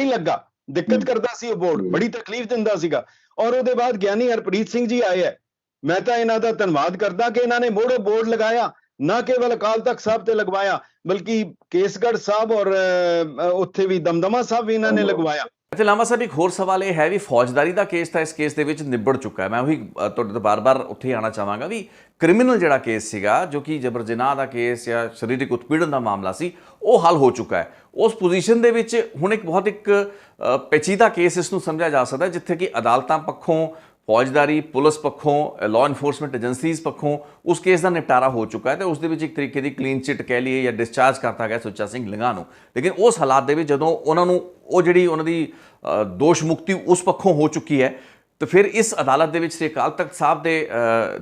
ਲੱਗਾ, ਦਿੱਕਤ ਕਰਦਾ ਸੀ ਉਹ ਬੋਰਡ, ਬੜੀ ਤਕਲੀਫ ਦਿੰਦਾ ਸੀਗਾ। ਔਰ ਉਹਦੇ ਬਾਅਦ ਗਿਆਨੀ ਹਰਪ੍ਰੀਤ ਸਿੰਘ ਜੀ ਆਏ ਹੈ। ਮੈਂ ਤਾਂ ਇਹਨਾਂ ਦਾ ਧੰਨਵਾਦ ਕਰਦਾ ਕਿ ਇਹਨਾਂ ਨੇ ਮੁੜ ਬੋਰਡ ਲਗਾਇਆ, ਨਾ ਕੇਵਲ ਅਕਾਲ ਤਖਤ ਸਾਹਿਬ ਤੇ ਲਗਵਾਇਆ ਬਲਕਿ ਕੇਸਗੜ੍ਹ ਸਾਹਿਬ ਔਰ ਉੱਥੇ ਵੀ ਦਮਦਮਾ ਸਾਹਿਬ ਵੀ ਇਹਨਾਂ ਨੇ ਲਗਵਾਇਆ। ਅੱਛਾ ਲਾਮਾ ਸਾਹਿਬ, ਇੱਕ ਹੋਰ ਸਵਾਲ ਇਹ ਹੈ ਵੀ ਫੌਜਦਾਰੀ ਦਾ ਕੇਸ ਤਾਂ ਇਸ ਕੇਸ ਦੇ ਵਿੱਚ ਨਿਬੜ ਚੁੱਕਾ ਹੈ। ਮੈਂ ਉਹੀ ਤੁਹਾਡੇ ਤੋਂ ਬਾਰ-ਬਾਰ ਉੱਥੇ ਆਉਣਾ ਚਾਹਾਂਗਾ ਵੀ ਕ੍ਰਿਮੀਨਲ ਜਿਹੜਾ ਕੇਸ ਸੀਗਾ, ਜੋ ਕਿ ਜਬਰ ਜਨਾਹ ਦਾ ਕੇਸ ਜਾਂ ਸਰੀਰਕ ਉਤਪੀੜਨ ਦਾ ਮਾਮਲਾ ਸੀ, ਉਹ ਹੱਲ ਹੋ ਚੁੱਕਾ ਹੈ। ਉਸ ਪੋਜੀਸ਼ਨ ਦੇ ਵਿੱਚ ਹੁਣ ਇੱਕ ਬਹੁਤ ਪੇਚੀਦਾ ਕੇਸ ਇਸ ਨੂੰ ਸਮਝਿਆ ਜਾ ਸਕਦਾ, ਜਿੱਥੇ ਕਿ ਅਦਾਲਤਾਂ ਪੱਖੋਂ, ਫੌਜਦਾਰੀ, ਪੁਲਿਸ ਪੱਖੋਂ, ਲਾਅ ਇਨਫੋਰਸਮੈਂਟ ਏਜੰਸੀਜ਼ ਪੱਖੋਂ ਉਸ ਕੇਸ ਦਾ ਨਿਪਟਾਰਾ ਹੋ ਚੁੱਕਾ ਹੈ ਤੇ ਉਸ ਦੇ ਵਿੱਚ ਇੱਕ ਤਰੀਕੇ ਦੀ ਕਲੀਨ ਚਿੱਟ ਕਹਿ ਲਈਏ ਜਾਂ ਡਿਸਚਾਰਜ ਕਰਤਾ ਗਿਆ ਸੁੱਚਾ ਸਿੰਘ ਲਿੰਗਾ ਨੂੰ। ਲੇਕਿਨ ਉਸ ਹਾਲਾਤ ਦੇ ਵਿੱਚ ਜਦੋਂ ਉਹਨਾਂ ਨੂੰ ਉਹ ਜਿਹੜੀ ਉਹਨਾਂ ਦੀ ਦੋਸ਼ ਮੁਕਤੀ ਉਸ ਪੱਖੋਂ ਹੋ ਚੁੱਕੀ ਹੈ, ਤਾਂ ਫਿਰ ਇਸ ਅਦਾਲਤ ਦੇ ਵਿੱਚ ਅਕਾਲ ਤਖਤ ਸਾਹਿਬ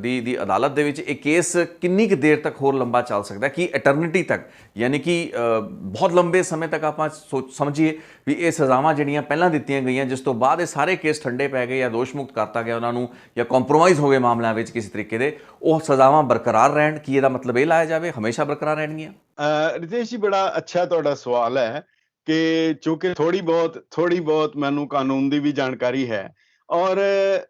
ਦੀ ਅਦਾਲਤ ਦੇ ਵਿੱਚ ਇਹ ਕੇਸ ਕਿੰਨੀ ਕੁ ਦੇਰ ਤੱਕ ਹੋਰ ਲੰਬਾ ਚੱਲ ਸਕਦਾ? ਕਿ ਐਟਰਨਿਟੀ ਤੱਕ, ਯਾਨੀ ਕਿ ਬਹੁਤ ਲੰਬੇ ਸਮੇਂ ਤੱਕ ਆਪਾਂ ਸਮਝੀਏ ਵੀ ਇਹ ਸਜ਼ਾਵਾਂ ਜਿਹੜੀਆਂ ਪਹਿਲਾਂ ਦਿੱਤੀਆਂ ਗਈਆਂ, ਜਿਸ ਤੋਂ ਬਾਅਦ ਇਹ ਸਾਰੇ ਕੇਸ ਠੰਡੇ ਪੈ ਗਏ ਜਾਂ ਦੋਸ਼ ਮੁਕਤ ਕਰਤਾ ਗਿਆ ਉਹਨਾਂ ਨੂੰ ਜਾਂ ਕੰਪਰੋਮਾਈਜ਼ ਹੋ ਗਏ ਮਾਮਲਿਆਂ ਵਿੱਚ ਕਿਸੇ ਤਰੀਕੇ ਦੇ, ਉਹ ਸਜ਼ਾਵਾਂ ਬਰਕਰਾਰ ਰਹਿਣ? ਕੀ ਇਹਦਾ ਮਤਲਬ ਇਹ ਲਾਇਆ ਜਾਵੇ ਹਮੇਸ਼ਾ ਬਰਕਰਾਰ ਰਹਿਣਗੀਆਂ? ਰਿਤੇਸ਼ ਜੀ, ਬੜਾ ਅੱਛਾ ਤੁਹਾਡਾ ਸਵਾਲ ਹੈ ਕਿ ਚੂੰਕਿ ਥੋੜੀ ਬਹੁਤ ਮੈਨੂੰ ਕਾਨੂੰਨ ਦੀ ਵੀ ਜਾਣਕਾਰੀ ਹੈ, ਔਰ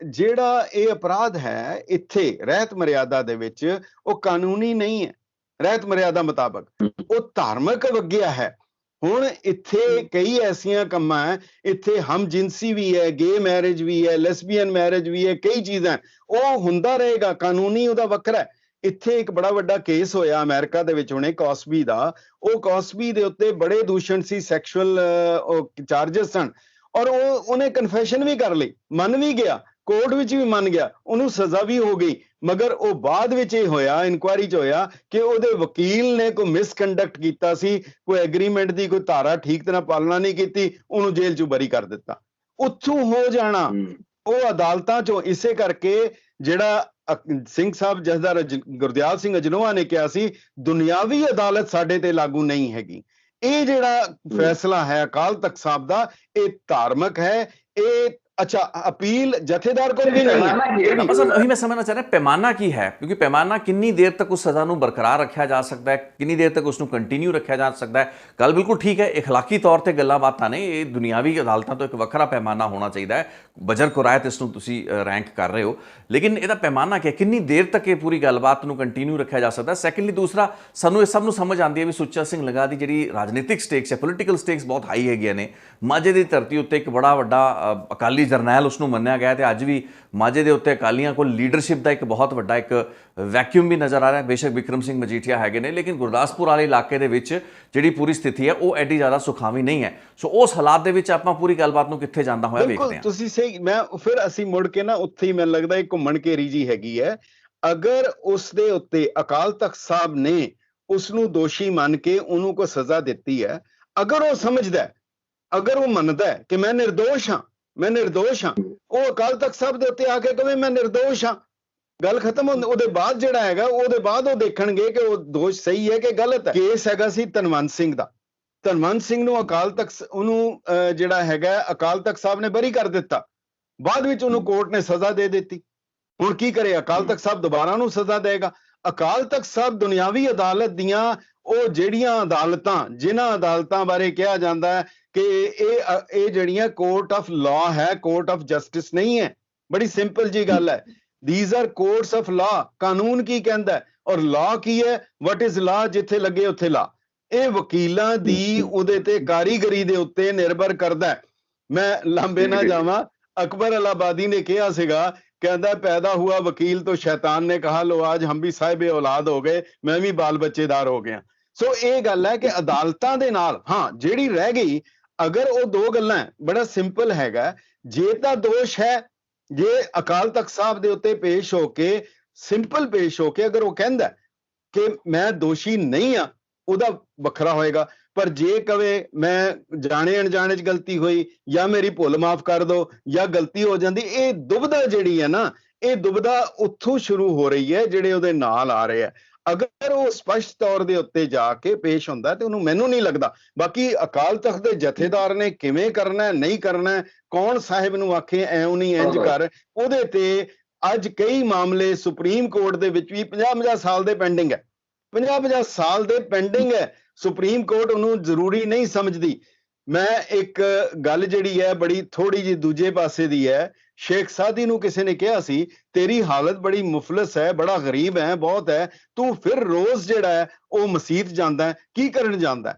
ਜਿਹੜਾ ਇਹ ਅਪਰਾਧ ਹੈ ਇੱਥੇ ਰਹਿਤ ਮਰਿਆਦਾ ਦੇ ਵਿੱਚ ਉਹ ਕਾਨੂੰਨੀ ਨਹੀਂ ਹੈ। ਰਹਿਤ ਮਰਿਆਦਾ ਮੁਤਾਬਕ ਉਹ ਧਾਰਮਿਕ ਅਵਗਿਆ ਹੈ। ਹੁਣ ਇੱਥੇ ਕਈ ਐਸੀਆਂ ਕੰਮਾਂ ਹੈ, ਇੱਥੇ ਹਮ ਜਿਨਸੀ ਵੀ ਹੈ, ਗੇ ਮੈਰਿਜ ਵੀ ਹੈ, ਲੈਸਬੀਅਨ ਮੈਰਿਜ ਵੀ ਹੈ, ਕਈ ਚੀਜ਼ਾਂ ਉਹ ਹੁੰਦਾ ਰਹੇਗਾ, ਕਾਨੂੰਨੀ ਉਹਦਾ ਵੱਖਰਾ ਹੈ। ਇੱਥੇ ਇੱਕ ਬੜਾ ਵੱਡਾ ਕੇਸ ਹੋਇਆ ਅਮਰੀਕਾ ਦੇ ਵਿੱਚ ਹੁਣੇ, ਕੌਸਬੀ ਦਾ। ਉਹ ਕੌਸਬੀ ਦੇ ਉੱਤੇ ਬੜੇ ਦੂਸ਼ਣ ਸੀ, ਸੈਕਸ਼ੂਅਲ ਚਾਰਜਸ ਸਨ, ਔਰ ਉਹਨੇ ਕਨਫੈਸ਼ਨ ਵੀ ਕਰ ਲਈ, ਮੰਨ ਵੀ ਗਿਆ, ਕੋਰਟ ਵਿੱਚ ਵੀ ਮੰਨ ਗਿਆ, ਉਹਨੂੰ ਸਜ਼ਾ ਵੀ ਹੋ ਗਈ। ਮਗਰ ਉਹ ਬਾਅਦ ਵਿੱਚ ਇਹ ਹੋਇਆ, ਇਨਕੁਆਇਰੀ 'ਚ ਹੋਇਆ ਕਿ ਉਹਦੇ ਵਕੀਲ ਨੇ ਕੋਈ ਮਿਸਕੰਡਕਟ ਕੀਤਾ ਸੀ, ਕੋਈ ਐਗਰੀਮੈਂਟ ਦੀ ਕੋਈ ਧਾਰਾ ਠੀਕ ਤਰ੍ਹਾਂ ਪਾਲਣਾ ਨਹੀਂ ਕੀਤੀ, ਉਹਨੂੰ ਜੇਲ੍ਹ 'ਚੋਂ ਬਰੀ ਕਰ ਦਿੱਤਾ। ਉੱਥੋਂ ਹੋ ਜਾਣਾ ਉਹ ਅਦਾਲਤਾਂ 'ਚੋਂ। ਇਸੇ ਕਰਕੇ ਜਿਹੜਾ ਸਿੰਘ ਸਾਹਿਬ ਜਥੇਦਾਰ ਗੁਰਦਿਆਲ ਸਿੰਘ ਅਜਨੋਆ ਨੇ ਕਿਹਾ ਸੀ ਦੁਨਿਆਵੀ ਅਦਾਲਤ ਸਾਡੇ ਤੇ ਲਾਗੂ ਨਹੀਂ ਹੈਗੀ। ਇਹ ਜਿਹੜਾ ਫੈਸਲਾ ਹੈ ਅਕਾਲ ਤਖਤ ਸਾਹਿਬ ਦਾ, ਇਹ ਧਾਰਮਿਕ ਹੈ। ਇਹ अच्छा अपील जथेदार को भी नहीं है। मतलब वही मैं समझना चाह रहा पैमाना की है, क्योंकि पैमाना किन्नी देर तक उस सज़ा ਨੂੰ ਬਰਕਰਾਰ ਰੱਖਿਆ ਜਾ ਸਕਦਾ ਹੈ, ਕਿੰਨੀ ਦੇਰ ਤੱਕ ਉਸ ਨੂੰ ਕੰਟੀਨਿਊ ਰੱਖਿਆ ਜਾ ਸਕਦਾ ਹੈ। ਗੱਲ ਬਿਲਕੁਲ ਠੀਕ ਹੈ, ਇਖਲਾਕੀ ਤੌਰ ਤੇ ਗੱਲਾਂ ਬਾਤਾਂ ਨੇ, ਇਹ ਦੁਨਿਆਵੀ ਅਦਾਲਤਾਂ ਤੋਂ ਇੱਕ ਵੱਖਰਾ ਪੈਮਾਨਾ ਹੋਣਾ ਚਾਹੀਦਾ ਹੈ। ਬਜਰ ਕੁਰਾਇਤ ਇਸ ਨੂੰ ਤੁਸੀਂ ਰੈਂਕ ਕਰ ਰਹੇ ਹੋ, ਲੇਕਿਨ ਇਹਦਾ ਪੈਮਾਨਾ ਕੀ ਹੈ, ਕਿੰਨੀ ਦੇਰ ਤੱਕ ਇਹ ਪੂਰੀ ਗੱਲਬਾਤ ਨੂੰ ਕੰਟੀਨਿਊ ਰੱਖਿਆ ਜਾ ਸਕਦਾ। ਸੈਕੰਡਲੀ ਦੂਸਰਾ, ਸਾਨੂੰ ਇਹ ਸਭ ਨੂੰ ਸਮਝ ਆਉਂਦੀ ਹੈ ਵੀ ਸੁੱਚਾ ਸਿੰਘ ਲੰਗਾ ਦੀ ਜਿਹੜੀ ਰਾਜਨੀਤਿਕ ਸਟੇਕਸ ਹੈ, ਪੋਲੀਟੀਕਲ ਸਟੇਕਸ ਬਹੁਤ ਹਾਈ ਹੈਗੀਆਂ ਨੇ। ਮਾਝੇ ਦੀ ਧਰਤੀ ਉੱਤੇ ਇੱਕ ਬੜਾ ਵੱਡਾ ਅਕਾਲੀ ਜਰਨੈਲ ਉਸ ਨੂੰ ਮੰਨਿਆ ਗਿਆ ਤੇ ਅੱਜ ਵੀ ਮਾਝੇ ਦੇ ਉੱਤੇ ਅਕਾਲੀਆਂ ਕੋਲ ਲੀਡਰਸ਼ਿਪ ਦਾ ਇੱਕ ਬਹੁਤ ਵੱਡਾ ਇੱਕ ਵੈਕਿਊਮ ਵੀ ਨਜ਼ਰ ਆ ਰਿਹਾ। ਬੇਸ਼ੱਕ ਵਿਕਰਮ ਸਿੰਘ ਮਜੀਠੀਆ ਹੈਗੇ ਨੇ, ਲੇਕਿਨ ਗੁਰਦਾਸਪੁਰ ਵਾਲੇ ਇਲਾਕੇ ਦੇ ਵਿੱਚ ਜਿਹੜੀ ਪੂਰੀ ਸਥਿਤੀ ਹੈ ਉਹ ਐਡੀ ਜ਼ਿਆਦਾ ਸੁਖਾਵੀ ਨਹੀਂ ਹੈ। ਸੋ ਉਸ ਹਾਲਾਤ ਦੇ ਵਿੱਚ ਆਪਾਂ ਪੂਰੀ ਗੱਲਬਾਤ ਨੂੰ ਕਿੱਥੇ ਜਾਂਦਾ ਹੋਇਆ ਵੇਖਦੇ ਹਾਂ। ਤੁਸੀਂ ਸਹੀ, ਮੈਂ ਫਿਰ ਅਸੀਂ ਮੁੜ ਕੇ ਨਾ ਉੱਥੇ ਹੀ ਮੈਨੂੰ ਲੱਗਦਾ ਇੱਕ ਘੁੰਮਣ ਘੇਰੀ ਜੀ ਹੈਗੀ ਹੈ। ਅਗਰ ਉਸ ਦੇ ਉੱਤੇ ਅਕਾਲ ਤਖਤ ਸਾਹਿਬ ਨੇ ਉਸ ਨੂੰ ਦੋਸ਼ੀ ਮੰਨ ਕੇ ਉਹਨੂੰ ਕੋਈ ਸਜ਼ਾ ਦਿੱਤੀ ਹੈ, ਅਗਰ ਉਹ ਸਮਝਦਾ, ਅਗਰ ਉਹ ਮੰਨਦਾ ਕਿ ਮੈਂ ਨਿਰਦੋਸ਼ ਹਾਂ, ਮੈਂ ਨਿਰਦੋਸ਼ ਹਾਂ, ਉਹ ਅਕਾਲ ਤਖਤ ਸਾਹਿਬ ਦੇ ਉੱਤੇ ਆ ਕੇ ਕਹੇ ਮੈਂ ਨਿਰਦੋਸ਼ ਹਾਂ, ਗੱਲ ਖਤਮ। ਉਹਦੇ ਬਾਅਦ ਜਿਹੜਾ ਹੈਗਾ ਉਹਦੇ ਬਾਅਦ ਉਹ ਦੇਖਣਗੇ ਕਿ ਉਹ ਦੋਸ਼ ਸਹੀ ਹੈ ਕਿ ਗਲਤ ਹੈ। ਕੇਸ ਹੈਗਾ ਸੀ ਧਨਵੰਤ ਸਿੰਘ ਦਾ, ਧਨਵੰਤ ਸਿੰਘ ਨੂੰ ਅਕਾਲ ਤਖਤ ਉਹਨੂੰ ਜਿਹੜਾ ਹੈਗਾ ਅਕਾਲ ਤਖਤ ਸਾਹਿਬ ਨੇ ਬਰੀ ਕਰ ਦਿੱਤਾ, ਬਾਅਦ ਵਿੱਚ ਉਹਨੂੰ ਕੋਰਟ ਨੇ ਸਜ਼ਾ ਦੇ ਦਿੱਤੀ। ਹੁਣ ਕੀ ਕਰੇ, ਅਕਾਲ ਤਖਤ ਸਾਹਿਬ ਦੁਬਾਰਾ ਨੂੰ ਸਜ਼ਾ ਦੇਗਾ। ਅਕਾਲ ਤਖਤ ਸਾਹਿਬ ਦੁਨਿਆਵੀ ਅਦਾਲਤ ਦੀਆਂ ਉਹ ਜਿਹੜੀਆਂ ਅਦਾਲਤਾਂ, ਜਿਨ੍ਹਾਂ ਅਦਾਲਤਾਂ ਬਾਰੇ ਕਿਹਾ ਜਾਂਦਾ ਹੈ ਕਿ ਇਹ ਜਿਹੜੀਆਂ ਕੋਰਟ ਆਫ ਲਾਅ ਹੈ, ਕੋਰਟ ਆਫ ਜਸਟਿਸ ਨਹੀਂ ਹੈ। ਬੜੀ ਸਿੰਪਲ ਜੀ ਗੱਲ ਹੈ, these are courts of law। ਕਾਨੂੰਨ ਕੀ ਕਹਿੰਦਾ ਹੈ ਔਰ ਲਾਅ ਕੀ ਹੈ, what is law, ਜਿੱਥੇ ਲੱਗੇ ਉੱਥੇ ਲਾ। ਇਹ ਵਕੀਲਾਂ ਦੀ ਉਹਦੇ ਤੇ ਕਾਰੀਗਰੀ ਦੇ ਉੱਤੇ ਨਿਰਭਰ ਕਰਦਾ ਹੈ। ਮੈਂ ਲਾਂਬੇ ਨਾ ਜਾਵਾਂ, ਅਕਬਰ ਅਲਾਹਾਬਾਦੀ ਨੇ ਕਿਹਾ ਸੀਗਾ, कहता पैदा हुआ वकील तो शैतान ने कहा लो आज हम भी साहिब औलाद हो गए, मैं भी बाल बच्चेदार हो गया। सो ये गल है कि अदालतां दे नाल हाँ जेड़ी रह गई, अगर वो दो गल्लां बड़ा सिंपल हैगा, जे तां दोष है, जे अकाल तख्त साहब दे उत्ते पेश होके सिंपल पेश होके अगर वो कहंदा कि मैं दोषी नहीं हाँ, ਉਹਦਾ ਵੱਖਰਾ ਹੋਏਗਾ। ਪਰ ਜੇ ਕਵੇ ਮੈਂ ਜਾਣੇ ਅਣਜਾਣੇ ਚ ਗਲਤੀ ਹੋਈ ਜਾਂ ਮੇਰੀ ਭੁੱਲ ਮਾਫ ਕਰ ਦੋ ਜਾਂ ਗਲਤੀ ਹੋ ਜਾਂਦੀ, ਇਹ ਦੁਬਿਧਾ ਜਿਹੜੀ ਹੈ ਨਾ, ਇਹ ਦੁਬਿਧਾ ਉੱਥੋਂ ਸ਼ੁਰੂ ਹੋ ਰਹੀ ਹੈ ਜਿਹੜੇ ਉਹਦੇ ਨਾਲ ਆ ਰਹੇ ਆ। ਅਗਰ ਉਹ ਸਪਸ਼ਟ ਤੌਰ ਦੇ ਉੱਤੇ ਜਾ ਕੇ ਪੇਸ਼ ਹੁੰਦਾ ਤੇ ਉਹਨੂੰ, ਮੈਨੂੰ ਨਹੀਂ ਲੱਗਦਾ, ਬਾਕੀ ਅਕਾਲ ਤਖਤ ਦੇ ਜਥੇਦਾਰ ਨੇ ਕਿਵੇਂ ਕਰਨਾ ਨਹੀਂ ਕਰਨਾ, ਕੌਣ ਸਾਹਿਬ ਨੂੰ ਆਖੇ ਐਉਂ ਨਹੀਂ ਇੰਜ ਕਰ, ਉਹਦੇ ਤੇ ਅੱਜ ਕਈ ਮਾਮਲੇ ਸੁਪਰੀਮ ਕੋਰਟ ਦੇ ਵਿੱਚ ਵੀ 50-50 ਸਾਲ ਦੇ ਪੈਂਡਿੰਗ ਹੈ, 50-50 ਸਾਲ ਦੇ ਪੈਂਡਿੰਗ ਹੈ। ਸੁਪਰੀਮ ਕੋਰਟ ਉਹਨੂੰ ਜ਼ਰੂਰੀ ਨਹੀਂ ਸਮਝਦੀ। ਮੈਂ ਇੱਕ ਗੱਲ ਜਿਹੜੀ ਹੈ ਬੜੀ ਥੋੜੀ ਜਿਹੀ ਦੂਜੇ ਪਾਸੇ ਦੀ ਹੈ, ਸ਼ੇਖ ਸਾਦੀ ਨੂੰ ਕਿਸੇ ਨੇ ਕਿਹਾ ਸੀ ਤੇਰੀ ਹਾਲਤ ਬੜੀ ਮੁਫਲਸ ਹੈ, ਬੜਾ ਗਰੀਬ ਹੈ, ਬਹੁਤ ਹੈ, ਤੂੰ ਫਿਰ ਰੋਜ਼ ਜਿਹੜਾ ਹੈ ਉਹ ਮਸਜਿਦ ਜਾਂਦਾ ਹੈ, ਕੀ ਕਰਨ ਜਾਂਦਾ ਹੈ,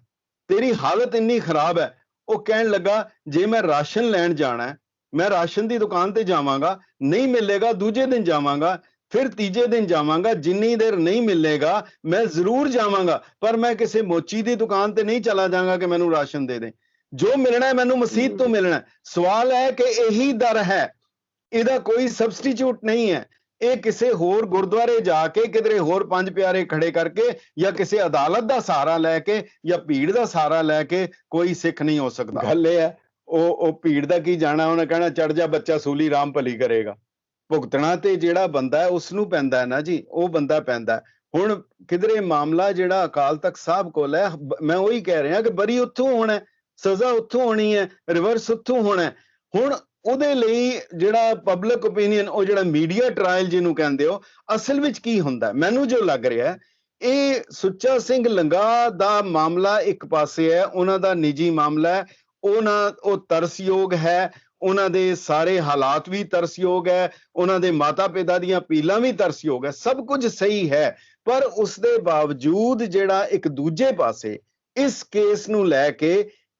ਤੇਰੀ ਹਾਲਤ ਇੰਨੀ ਖਰਾਬ ਹੈ। ਉਹ ਕਹਿਣ ਲੱਗਾ ਜੇ ਮੈਂ ਰਾਸ਼ਨ ਲੈਣ ਜਾਣਾ, ਮੈਂ ਰਾਸ਼ਨ ਦੀ ਦੁਕਾਨ ਤੇ ਜਾਵਾਂਗਾ, ਨਹੀਂ ਮਿਲੇਗਾ, ਦੂਜੇ ਦਿਨ ਜਾਵਾਂਗਾ, ਫਿਰ ਤੀਜੇ ਦਿਨ ਜਾਵਾਂਗਾ, ਜਿੰਨੀ ਦੇਰ ਨਹੀਂ ਮਿਲੇਗਾ ਮੈਂ ਜ਼ਰੂਰ ਜਾਵਾਂਗਾ, ਪਰ ਮੈਂ ਕਿਸੇ ਮੋਚੀ ਦੀ ਦੁਕਾਨ ਤੇ ਨਹੀਂ ਚਲਾ ਜਾਵਾਂਗਾ ਕਿ ਮੈਨੂੰ ਰਾਸ਼ਨ ਦੇ ਦੇ, ਜੋ ਮਿਲਣਾ ਹੈ ਮੈਨੂੰ ਮਸਜਿਦ ਤੋਂ ਮਿਲਣਾ। ਸਵਾਲ ਹੈ ਕਿ ਇਹੀ ਦਰ ਹੈ, ਇਹਦਾ ਕੋਈ ਸਬਸਟੀਚਿਊਟ ਨਹੀਂ ਹੈ। ਇਹ ਕਿਸੇ ਹੋਰ ਗੁਰਦੁਆਰੇ ਜਾ ਕੇ ਕਿਧਰੇ ਹੋਰ ਪੰਜ ਪਿਆਰੇ ਖੜੇ ਕਰਕੇ ਜਾਂ ਕਿਸੇ ਅਦਾਲਤ ਦਾ ਸਹਾਰਾ ਲੈ ਕੇ ਜਾਂ ਭੀੜ ਦਾ ਸਹਾਰਾ ਲੈ ਕੇ ਕੋਈ ਸਿੱਖ ਨਹੀਂ ਹੋ ਸਕਦਾ। ਗੱਲ ਇਹ ਹੈ, ਉਹ ਭੀੜ ਦਾ ਕੀ ਜਾਣਾ, ਉਹਨੇ ਕਹਿਣਾ ਚੜ ਜਾ ਬੱਚਾ ਸੂਲੀ ਰਾਮ ਭਲੀ ਕਰੇਗਾ। ਭੁਗਤਣਾ ਤੇ ਜਿਹੜਾ ਬੰਦਾ ਹੈ ਉਸ ਨੂੰ ਪੈਂਦਾ ਹੈ ਨਾ ਜੀ, ਉਹ ਬੰਦਾ ਪੈਂਦਾ। ਹੁਣ ਕਿਧਰੇ ਮਾਮਲਾ ਜਿਹੜਾ ਅਕਾਲ ਤਖਤ ਸਾਹਿਬ ਕੋਲ ਹੈ, ਮੈਂ ਉਹੀ ਕਹਿ ਰਿਹਾ ਕਿ ਬਰੀ ਉੱਥੋਂ ਹੋਣਾ, ਸਜ਼ਾ ਉੱਥੋਂ ਹੋਣੀ ਹੈ, ਰਿਵਰਸ ਉੱਥੋਂ ਹੋਣਾ। ਹੁਣ ਉਹਦੇ ਲਈ ਜਿਹੜਾ ਪਬਲਿਕ ਓਪੀਨੀਅਨ, ਉਹ ਜਿਹੜਾ ਮੀਡੀਆ ਟ੍ਰਾਇਲ ਜਿਹਨੂੰ ਕਹਿੰਦੇ ਹੋ, ਅਸਲ ਵਿੱਚ ਕੀ ਹੁੰਦਾ ਮੈਨੂੰ ਜੋ ਲੱਗ ਰਿਹਾ, ਇਹ ਸੁੱਚਾ ਸਿੰਘ ਲੰਗਾ ਦਾ ਮਾਮਲਾ ਇੱਕ ਪਾਸੇ ਹੈ, ਉਹਨਾਂ ਦਾ ਨਿੱਜੀ ਮਾਮਲਾ ਹੈ, ਉਹ ਤਰਸਯੋਗ ਹੈ, ਉਹਨਾਂ ਦੇ ਸਾਰੇ ਹਾਲਾਤ ਵੀ ਤਰਸਯੋਗ ਹੈ, ਉਹਨਾਂ ਦੇ ਮਾਤਾ ਪਿਤਾ ਦੀਆਂ ਅਪੀਲਾਂ ਵੀ ਤਰਸਯੋਗ ਹੈ, ਸਭ ਕੁਝ ਸਹੀ ਹੈ। ਪਰ ਉਸ ਦੇ ਬਾਵਜੂਦ ਜਿਹੜਾ ਇੱਕ ਦੂਜੇ ਪਾਸੇ ਇਸ ਕੇਸ ਨੂੰ ਲੈ ਕੇ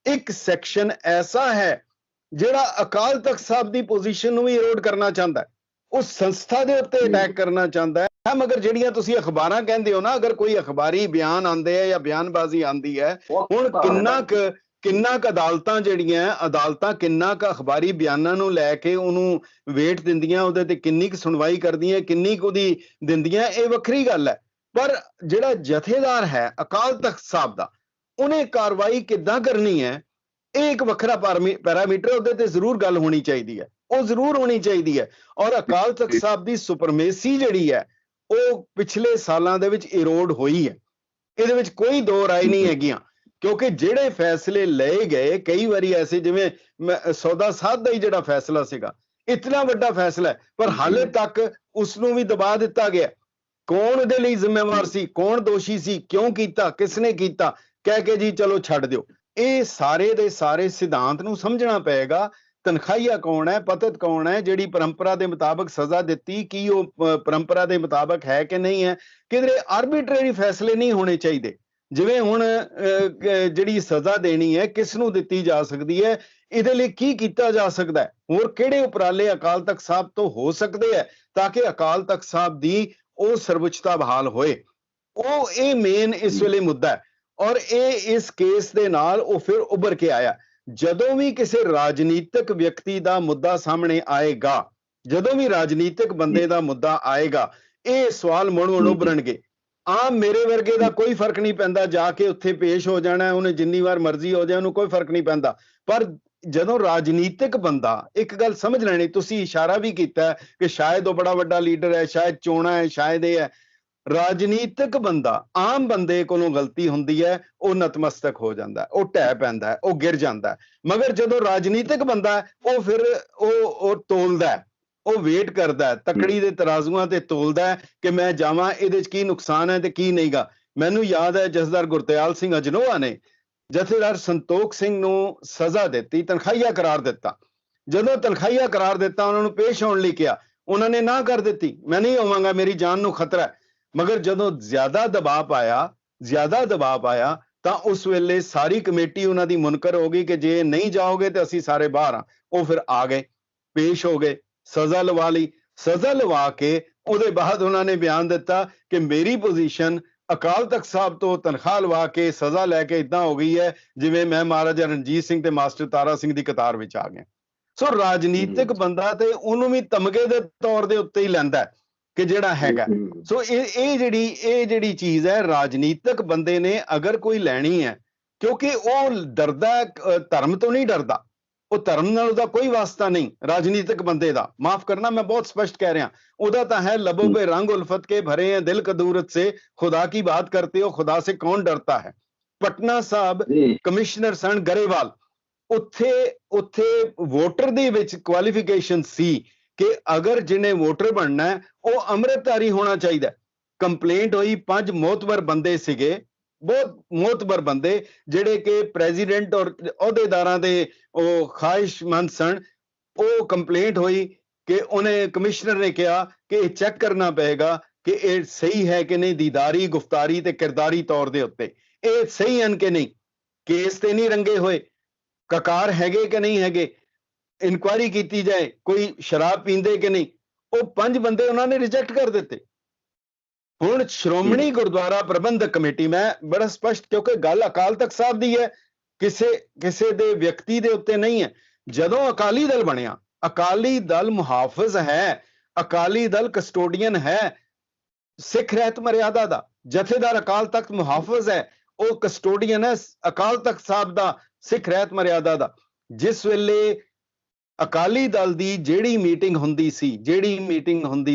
ਇੱਕ ਸੈਕਸ਼ਨ ਐਸਾ ਹੈ ਜਿਹੜਾ ਅਕਾਲ ਤਖਤ ਸਾਹਿਬ ਦੀ ਪੋਜੀਸ਼ਨ ਨੂੰ ਵੀ ਇਰੋਡ ਕਰਨਾ ਚਾਹੁੰਦਾ ਹੈ, ਉਸ ਸੰਸਥਾ ਦੇ ਉੱਤੇ ਅਟੈਕ ਕਰਨਾ ਚਾਹੁੰਦਾ ਹੈ। ਮਗਰ ਜਿਹੜੀਆਂ ਤੁਸੀਂ ਅਖਬਾਰਾਂ ਕਹਿੰਦੇ ਹੋ ਨਾ, ਅਗਰ ਕੋਈ ਅਖਬਾਰੀ ਬਿਆਨ ਆਉਂਦੇ ਆ ਜਾਂ ਬਿਆਨਬਾਜ਼ੀ ਆਉਂਦੀ ਹੈ, ਹੁਣ ਕਿੰਨਾ ਕੁ ਅਦਾਲਤਾਂ ਜਿਹੜੀਆਂ ਅਦਾਲਤਾਂ ਕਿੰਨਾ ਕੁ ਅਖਬਾਰੀ ਬਿਆਨਾਂ ਨੂੰ ਲੈ ਕੇ ਉਹਨੂੰ ਵੇਟ ਦਿੰਦੀਆਂ, ਉਹਦੇ ਤੇ ਕਿੰਨੀ ਕੁ ਸੁਣਵਾਈ ਕਰਦੀਆਂ, ਕਿੰਨੀ ਕੁ ਉਹਦੀ ਦਿੰਦੀਆਂ, ਇਹ ਵੱਖਰੀ ਗੱਲ ਹੈ। ਪਰ ਜਿਹੜਾ ਜਥੇਦਾਰ ਹੈ ਅਕਾਲ ਤਖਤ ਸਾਹਿਬ ਦਾ, ਉਹਨੇ ਕਾਰਵਾਈ ਕਿੱਦਾਂ ਕਰਨੀ ਹੈ, ਇਹ ਇੱਕ ਵੱਖਰਾ ਪੈਰਾਮੀਟਰ, ਉਹਦੇ ਤੇ ਜ਼ਰੂਰ ਗੱਲ ਹੋਣੀ ਚਾਹੀਦੀ ਹੈ। ਉਹ ਜ਼ਰੂਰ ਹੋਣੀ ਚਾਹੀਦੀ ਹੈ। ਔਰ ਅਕਾਲ ਤਖਤ ਸਾਹਿਬ ਦੀ ਸੁਪਰਮੇਸੀ ਜਿਹੜੀ ਹੈ ਉਹ ਪਿਛਲੇ ਸਾਲਾਂ ਦੇ ਵਿੱਚ ਇਰੋਡ ਹੋਈ ਹੈ, ਇਹਦੇ ਵਿੱਚ ਕੋਈ ਦੋ ਰਾਏ ਨਹੀਂ ਹੈਗੀਆਂ। ਕਿਉਂਕਿ ਜਿਹੜੇ ਫੈਸਲੇ ਲਏ ਗਏ ਕਈ ਵਾਰੀ ਐਸੇ, ਜਿਵੇਂ ਸੌਦਾ ਸਾਧ ਦਾ ਹੀ ਜਿਹੜਾ ਫੈਸਲਾ ਸੀਗਾ, ਇਤਨਾ ਵੱਡਾ ਫੈਸਲਾ ਹੈ, ਪਰ ਹਾਲੇ ਤੱਕ ਉਸ ਨੂੰ ਵੀ ਦਬਾ ਦਿੱਤਾ ਗਿਆ। ਕੌਣ ਇਹਦੇ ਲਈ ਜ਼ਿੰਮੇਵਾਰ ਸੀ, ਕੌਣ ਦੋਸ਼ੀ ਸੀ, ਕਿਉਂ ਕੀਤਾ, ਕਿਸ ਨੇ ਕੀਤਾ, ਕਹਿ ਕੇ ਜੀ ਚਲੋ ਛੱਡ ਦਿਓ। ਇਹ ਸਾਰੇ ਦੇ ਸਾਰੇ ਸਿਧਾਂਤ ਨੂੰ ਸਮਝਣਾ ਪਏਗਾ। ਤਨਖਾਹੀਆ ਕੌਣ ਹੈ, ਪਤਿਤ ਕੌਣ ਹੈ, ਜਿਹੜੀ ਪਰੰਪਰਾ ਦੇ ਮੁਤਾਬਕ ਸਜ਼ਾ ਦਿੱਤੀ, ਕੀ ਉਹ ਪਰੰਪਰਾ ਦੇ ਮੁਤਾਬਕ ਹੈ ਕਿ ਨਹੀਂ ਹੈ। ਕਿਧਰੇ ਆਰਬਿਟਰਰੀ ਫੈਸਲੇ ਨਹੀਂ ਹੋਣੇ ਚਾਹੀਦੇ। ਜਿਵੇਂ ਹੁਣ ਜਿਹੜੀ ਸਜ਼ਾ ਦੇਣੀ ਹੈ ਕਿਸ ਨੂੰ ਦਿੱਤੀ ਜਾ ਸਕਦੀ ਹੈ, ਇਹਦੇ ਲਈ ਕੀ ਕੀਤਾ ਜਾ ਸਕਦਾ ਹੈ, ਹੋਰ ਕਿਹੜੇ ਉਪਰਾਲੇ ਅਕਾਲ ਤਖਤ ਸਾਹਿਬ ਤੋਂ ਹੋ ਸਕਦੇ ਹੈ ਤਾਂ ਕਿ ਅਕਾਲ ਤਖਤ ਸਾਹਿਬ ਦੀ ਉਹ ਸਰਵਉੱਚਤਾ ਬਹਾਲ ਹੋਏ। ਉਹ ਇਹ ਮੇਨ ਇਸ ਵੇਲੇ ਮੁੱਦਾ ਹੈ। ਔਰ ਇਹ ਇਸ ਕੇਸ ਦੇ ਨਾਲ ਉਹ ਫਿਰ ਉੱਭਰ ਕੇ ਆਇਆ। ਜਦੋਂ ਵੀ ਕਿਸੇ ਰਾਜਨੀਤਿਕ ਵਿਅਕਤੀ ਦਾ ਮੁੱਦਾ ਸਾਹਮਣੇ ਆਏਗਾ, ਜਦੋਂ ਵੀ ਰਾਜਨੀਤਿਕ ਬੰਦੇ ਦਾ ਮੁੱਦਾ ਆਏਗਾ, ਇਹ ਸਵਾਲ ਮੁੜ ਉੱਭਰਨਗੇ। ਆਮ ਮੇਰੇ ਵਰਗੇ ਦਾ ਕੋਈ ਫਰਕ ਨਹੀਂ ਪੈਂਦਾ, ਜਾ ਕੇ ਉੱਥੇ ਪੇਸ਼ ਹੋ ਜਾਣਾ, ਉਹਨੇ ਜਿੰਨੀ ਵਾਰ ਮਰਜ਼ੀ ਹੋ ਜਾਏ, ਉਹਨੂੰ ਕੋਈ ਫਰਕ ਨਹੀਂ ਪੈਂਦਾ। ਪਰ ਜਦੋਂ ਰਾਜਨੀਤਿਕ ਬੰਦਾ, ਇੱਕ ਗੱਲ ਸਮਝ ਲੈਣੀ, ਤੁਸੀਂ ਇਸ਼ਾਰਾ ਵੀ ਕੀਤਾ ਕਿ ਸ਼ਾਇਦ ਉਹ ਬੜਾ ਵੱਡਾ ਲੀਡਰ ਹੈ, ਸ਼ਾਇਦ ਚੋਣਾਂ ਹੈ, ਸ਼ਾਇਦ ਇਹ ਹੈ। ਰਾਜਨੀਤਿਕ ਬੰਦਾ, ਆਮ ਬੰਦੇ ਕੋਲੋਂ ਗਲਤੀ ਹੁੰਦੀ ਹੈ, ਉਹ ਨਤਮਸਤਕ ਹੋ ਜਾਂਦਾ, ਉਹ ਢਹਿ ਪੈਂਦਾ, ਉਹ ਗਿਰ ਜਾਂਦਾ। ਮਗਰ ਜਦੋਂ ਰਾਜਨੀਤਿਕ ਬੰਦਾ ਉਹ ਫਿਰ ਉਹ ਤੋਲਦਾ, ਉਹ ਵੇਟ ਕਰਦਾ, ਤਕੜੀ ਦੇ ਤਰਾਜ਼ੂਆਂ ਤੇ ਤੋਲਦਾ ਕਿ ਮੈਂ ਜਾਵਾਂ, ਇਹਦੇ 'ਚ ਕੀ ਨੁਕਸਾਨ ਹੈ ਤੇ ਕੀ ਨਹੀਂਗਾ। ਮੈਨੂੰ ਯਾਦ ਹੈ ਜਥੇਦਾਰ ਗੁਰਦਿਆਲ ਸਿੰਘ ਅਜਨੋਆ ਨੇ ਜਥੇਦਾਰ ਸੰਤੋਖ ਸਿੰਘ ਨੂੰ ਸਜ਼ਾ ਦਿੱਤੀ, ਤਨਖਾਹੀਆ ਕਰਾਰ ਦਿੱਤਾ। ਜਦੋਂ ਤਨਖਾਹੀਆ ਕਰਾਰ ਦਿੱਤਾ, ਉਹਨਾਂ ਨੂੰ ਪੇਸ਼ ਹੋਣ ਲਈ ਕਿਹਾ, ਉਹਨਾਂ ਨੇ ਨਾ ਕਰ ਦਿੱਤੀ, ਮੈਂ ਨਹੀਂ ਹੋਵਾਂਗਾ, ਮੇਰੀ ਜਾਨ ਨੂੰ ਖਤਰਾ ਹੈ। ਮਗਰ ਜਦੋਂ ਜ਼ਿਆਦਾ ਦਬਾਅ ਪਾਇਆ ਤਾਂ ਉਸ ਵੇਲੇ ਸਾਰੀ ਕਮੇਟੀ ਉਹਨਾਂ ਦੀ ਮੁਨਕਰ ਹੋ ਗਈ ਕਿ ਜੇ ਨਹੀਂ ਜਾਓਗੇ ਤੇ ਅਸੀਂ ਸਾਰੇ ਬਾਹਰ ਆ। ਉਹ ਫਿਰ ਆ ਗਏ, ਪੇਸ਼ ਹੋ ਗਏ, ਸਜ਼ਾ ਲਵਾ ਲਈ। ਸਜ਼ਾ ਲਵਾ ਕੇ ਉਹਦੇ ਬਾਅਦ ਉਹਨਾਂ ਨੇ ਬਿਆਨ ਦਿੱਤਾ ਕਿ ਮੇਰੀ ਪੋਜੀਸ਼ਨ ਅਕਾਲ ਤਖਤ ਸਾਹਿਬ ਤੋਂ ਤਨਖਾਹ ਲਵਾ ਕੇ ਸਜ਼ਾ ਲੈ ਕੇ ਇਦਾਂ ਹੋ ਗਈ ਹੈ ਜਿਵੇਂ ਮੈਂ ਮਹਾਰਾਜਾ ਰਣਜੀਤ ਸਿੰਘ ਤੇ ਮਾਸਟਰ ਤਾਰਾ ਸਿੰਘ ਦੀ ਕਤਾਰ ਵਿੱਚ ਆ ਗਿਆ। ਸੋ ਰਾਜਨੀਤਿਕ ਬੰਦਾ ਤੇ ਉਹਨੂੰ ਵੀ ਤਮਗੇ ਦੇ ਤੌਰ ਦੇ ਉੱਤੇ ਹੀ ਲੈਂਦਾ ਕਿ ਜਿਹੜਾ ਹੈਗਾ। ਸੋ ਇਹ ਜਿਹੜੀ ਚੀਜ਼ ਹੈ, ਰਾਜਨੀਤਿਕ ਬੰਦੇ ਨੇ ਅਗਰ ਕੋਈ ਲੈਣੀ ਹੈ, ਕਿਉਂਕਿ ਉਹ ਡਰਦਾ, ਧਰਮ ਤੋਂ ਨਹੀਂ ਡਰਦਾ, ਉਹ ਧਰਮ ਨਾਲ ਉਹਦਾ ਕੋਈ ਵਾਸਤਾ ਨਹੀਂ ਰਾਜਨੀਤਿਕ ਬੰਦੇ ਦਾ। ਮਾਫ ਕਰਨਾ, ਮੈਂ ਬਹੁਤ ਸਪਸ਼ਟ ਕਹਿ ਰਿਹਾ, ਉਹਦਾ ਤਾਂ ਹੈ ਲਬੋਂ पे रंग उल्फत के भरे हैं दिल कदूरत से, खुदा की बात करते हो खुदा से कौन डरता है। ਪਟਨਾ ਸਾਹਿਬ ਕਮਿਸ਼ਨਰ ਸਨ ਗਰੇਵਾਲ, ਉੱਥੇ ਵੋਟਰ ਦੇ ਵਿੱਚ ਕੁਆਲੀਫਿਕੇਸ਼ਨ ਸੀ ਕਿ ਅਗਰ ਜਿਹਨੇ ਵੋਟਰ ਬਣਨਾ ਹੈ ਉਹ ਅੰਮ੍ਰਿਤਧਾਰੀ ਹੋਣਾ ਚਾਹੀਦਾ। ਕੰਪਲੇਂਟ ਹੋਈ, 5 ਮੋਤਬਰ ਬੰਦੇ ਸੀਗੇ, ਬਹੁਤ ਮੋਤਬਰ ਬੰਦੇ, ਜਿਹੜੇ ਕਿ ਪ੍ਰੈਜ਼ੀਡੈਂਟ ਔਰ ਅਹੁਦੇਦਾਰਾਂ ਦੇ ਉਹ ਖਾਹਿਸ਼ਮੰਦ ਸਨ। ਉਹ ਕੰਪਲੇਂਟ ਹੋਈ ਕਿ ਉਹਨੇ, ਕਮਿਸ਼ਨਰ ਨੇ ਕਿਹਾ ਕਿ ਇਹ ਚੈੱਕ ਕਰਨਾ ਪਏਗਾ ਕਿ ਇਹ ਸਹੀ ਹੈ ਕਿ ਨਹੀਂ, ਦੀਦਾਰੀ, ਗੁਫਤਾਰੀ ਤੇ ਕਿਰਦਾਰੀ ਤੌਰ ਦੇ ਉੱਤੇ ਇਹ ਸਹੀ ਹਨ ਕਿ ਨਹੀਂ, ਕੇਸ ਤੇ ਨਹੀਂ ਰੰਗੇ ਹੋਏ, ਕਕਾਰ ਹੈਗੇ ਕਿ ਨਹੀਂ ਹੈਗੇ, ਇਨਕੁਆਇਰੀ ਕੀਤੀ ਜਾਏ, ਕੋਈ ਸ਼ਰਾਬ ਪੀਂਦੇ ਕਿ ਨਹੀਂ। ਉਹ 5 ਬੰਦੇ ਉਹਨਾਂ ਨੇ ਰਿਜੈਕਟ ਕਰ ਦਿੱਤੇ। ਹੁਣ ਸ਼੍ਰੋਮਣੀ ਗੁਰਦੁਆਰਾ ਪ੍ਰਬੰਧਕ ਕਮੇਟੀ, ਮੈਂ ਬੜਾ ਸਪਸ਼ਟ, ਕਿਉਂਕਿ ਗੱਲ ਅਕਾਲ ਤਖਤ ਸਾਹਿਬ ਦੀ ਹੈ, ਕਿਸੇ ਦੇ ਵਿਅਕਤੀ ਦੇ ਉੱਤੇ ਨਹੀਂ ਹੈ। ਜਦੋਂ ਅਕਾਲੀ ਦਲ ਬਣਿਆ, ਅਕਾਲੀ ਦਲ ਮੁਹਾਫਿਜ਼ ਹੈ, ਅਕਾਲੀ ਦਲ ਕਸਟੋਡੀਅਨ ਹੈ ਸਿੱਖ ਰਹਿਤ ਮਰਿਆਦਾ ਦਾ। ਜਥੇਦਾਰ ਅਕਾਲ ਤਖਤ ਮੁਹਾਫਿਜ਼ ਹੈ, ਉਹ ਕਸਟੋਡੀਅਨ ਹੈ ਅਕਾਲ ਤਖਤ ਸਾਹਿਬ ਦਾ, ਸਿੱਖ ਰਹਿਤ ਮਰਿਆਦਾ ਦਾ। ਜਿਸ ਵੇਲੇ ਅਕਾਲੀ ਦਲ ਦੀ ਜਿਹੜੀ ਮੀਟਿੰਗ ਹੁੰਦੀ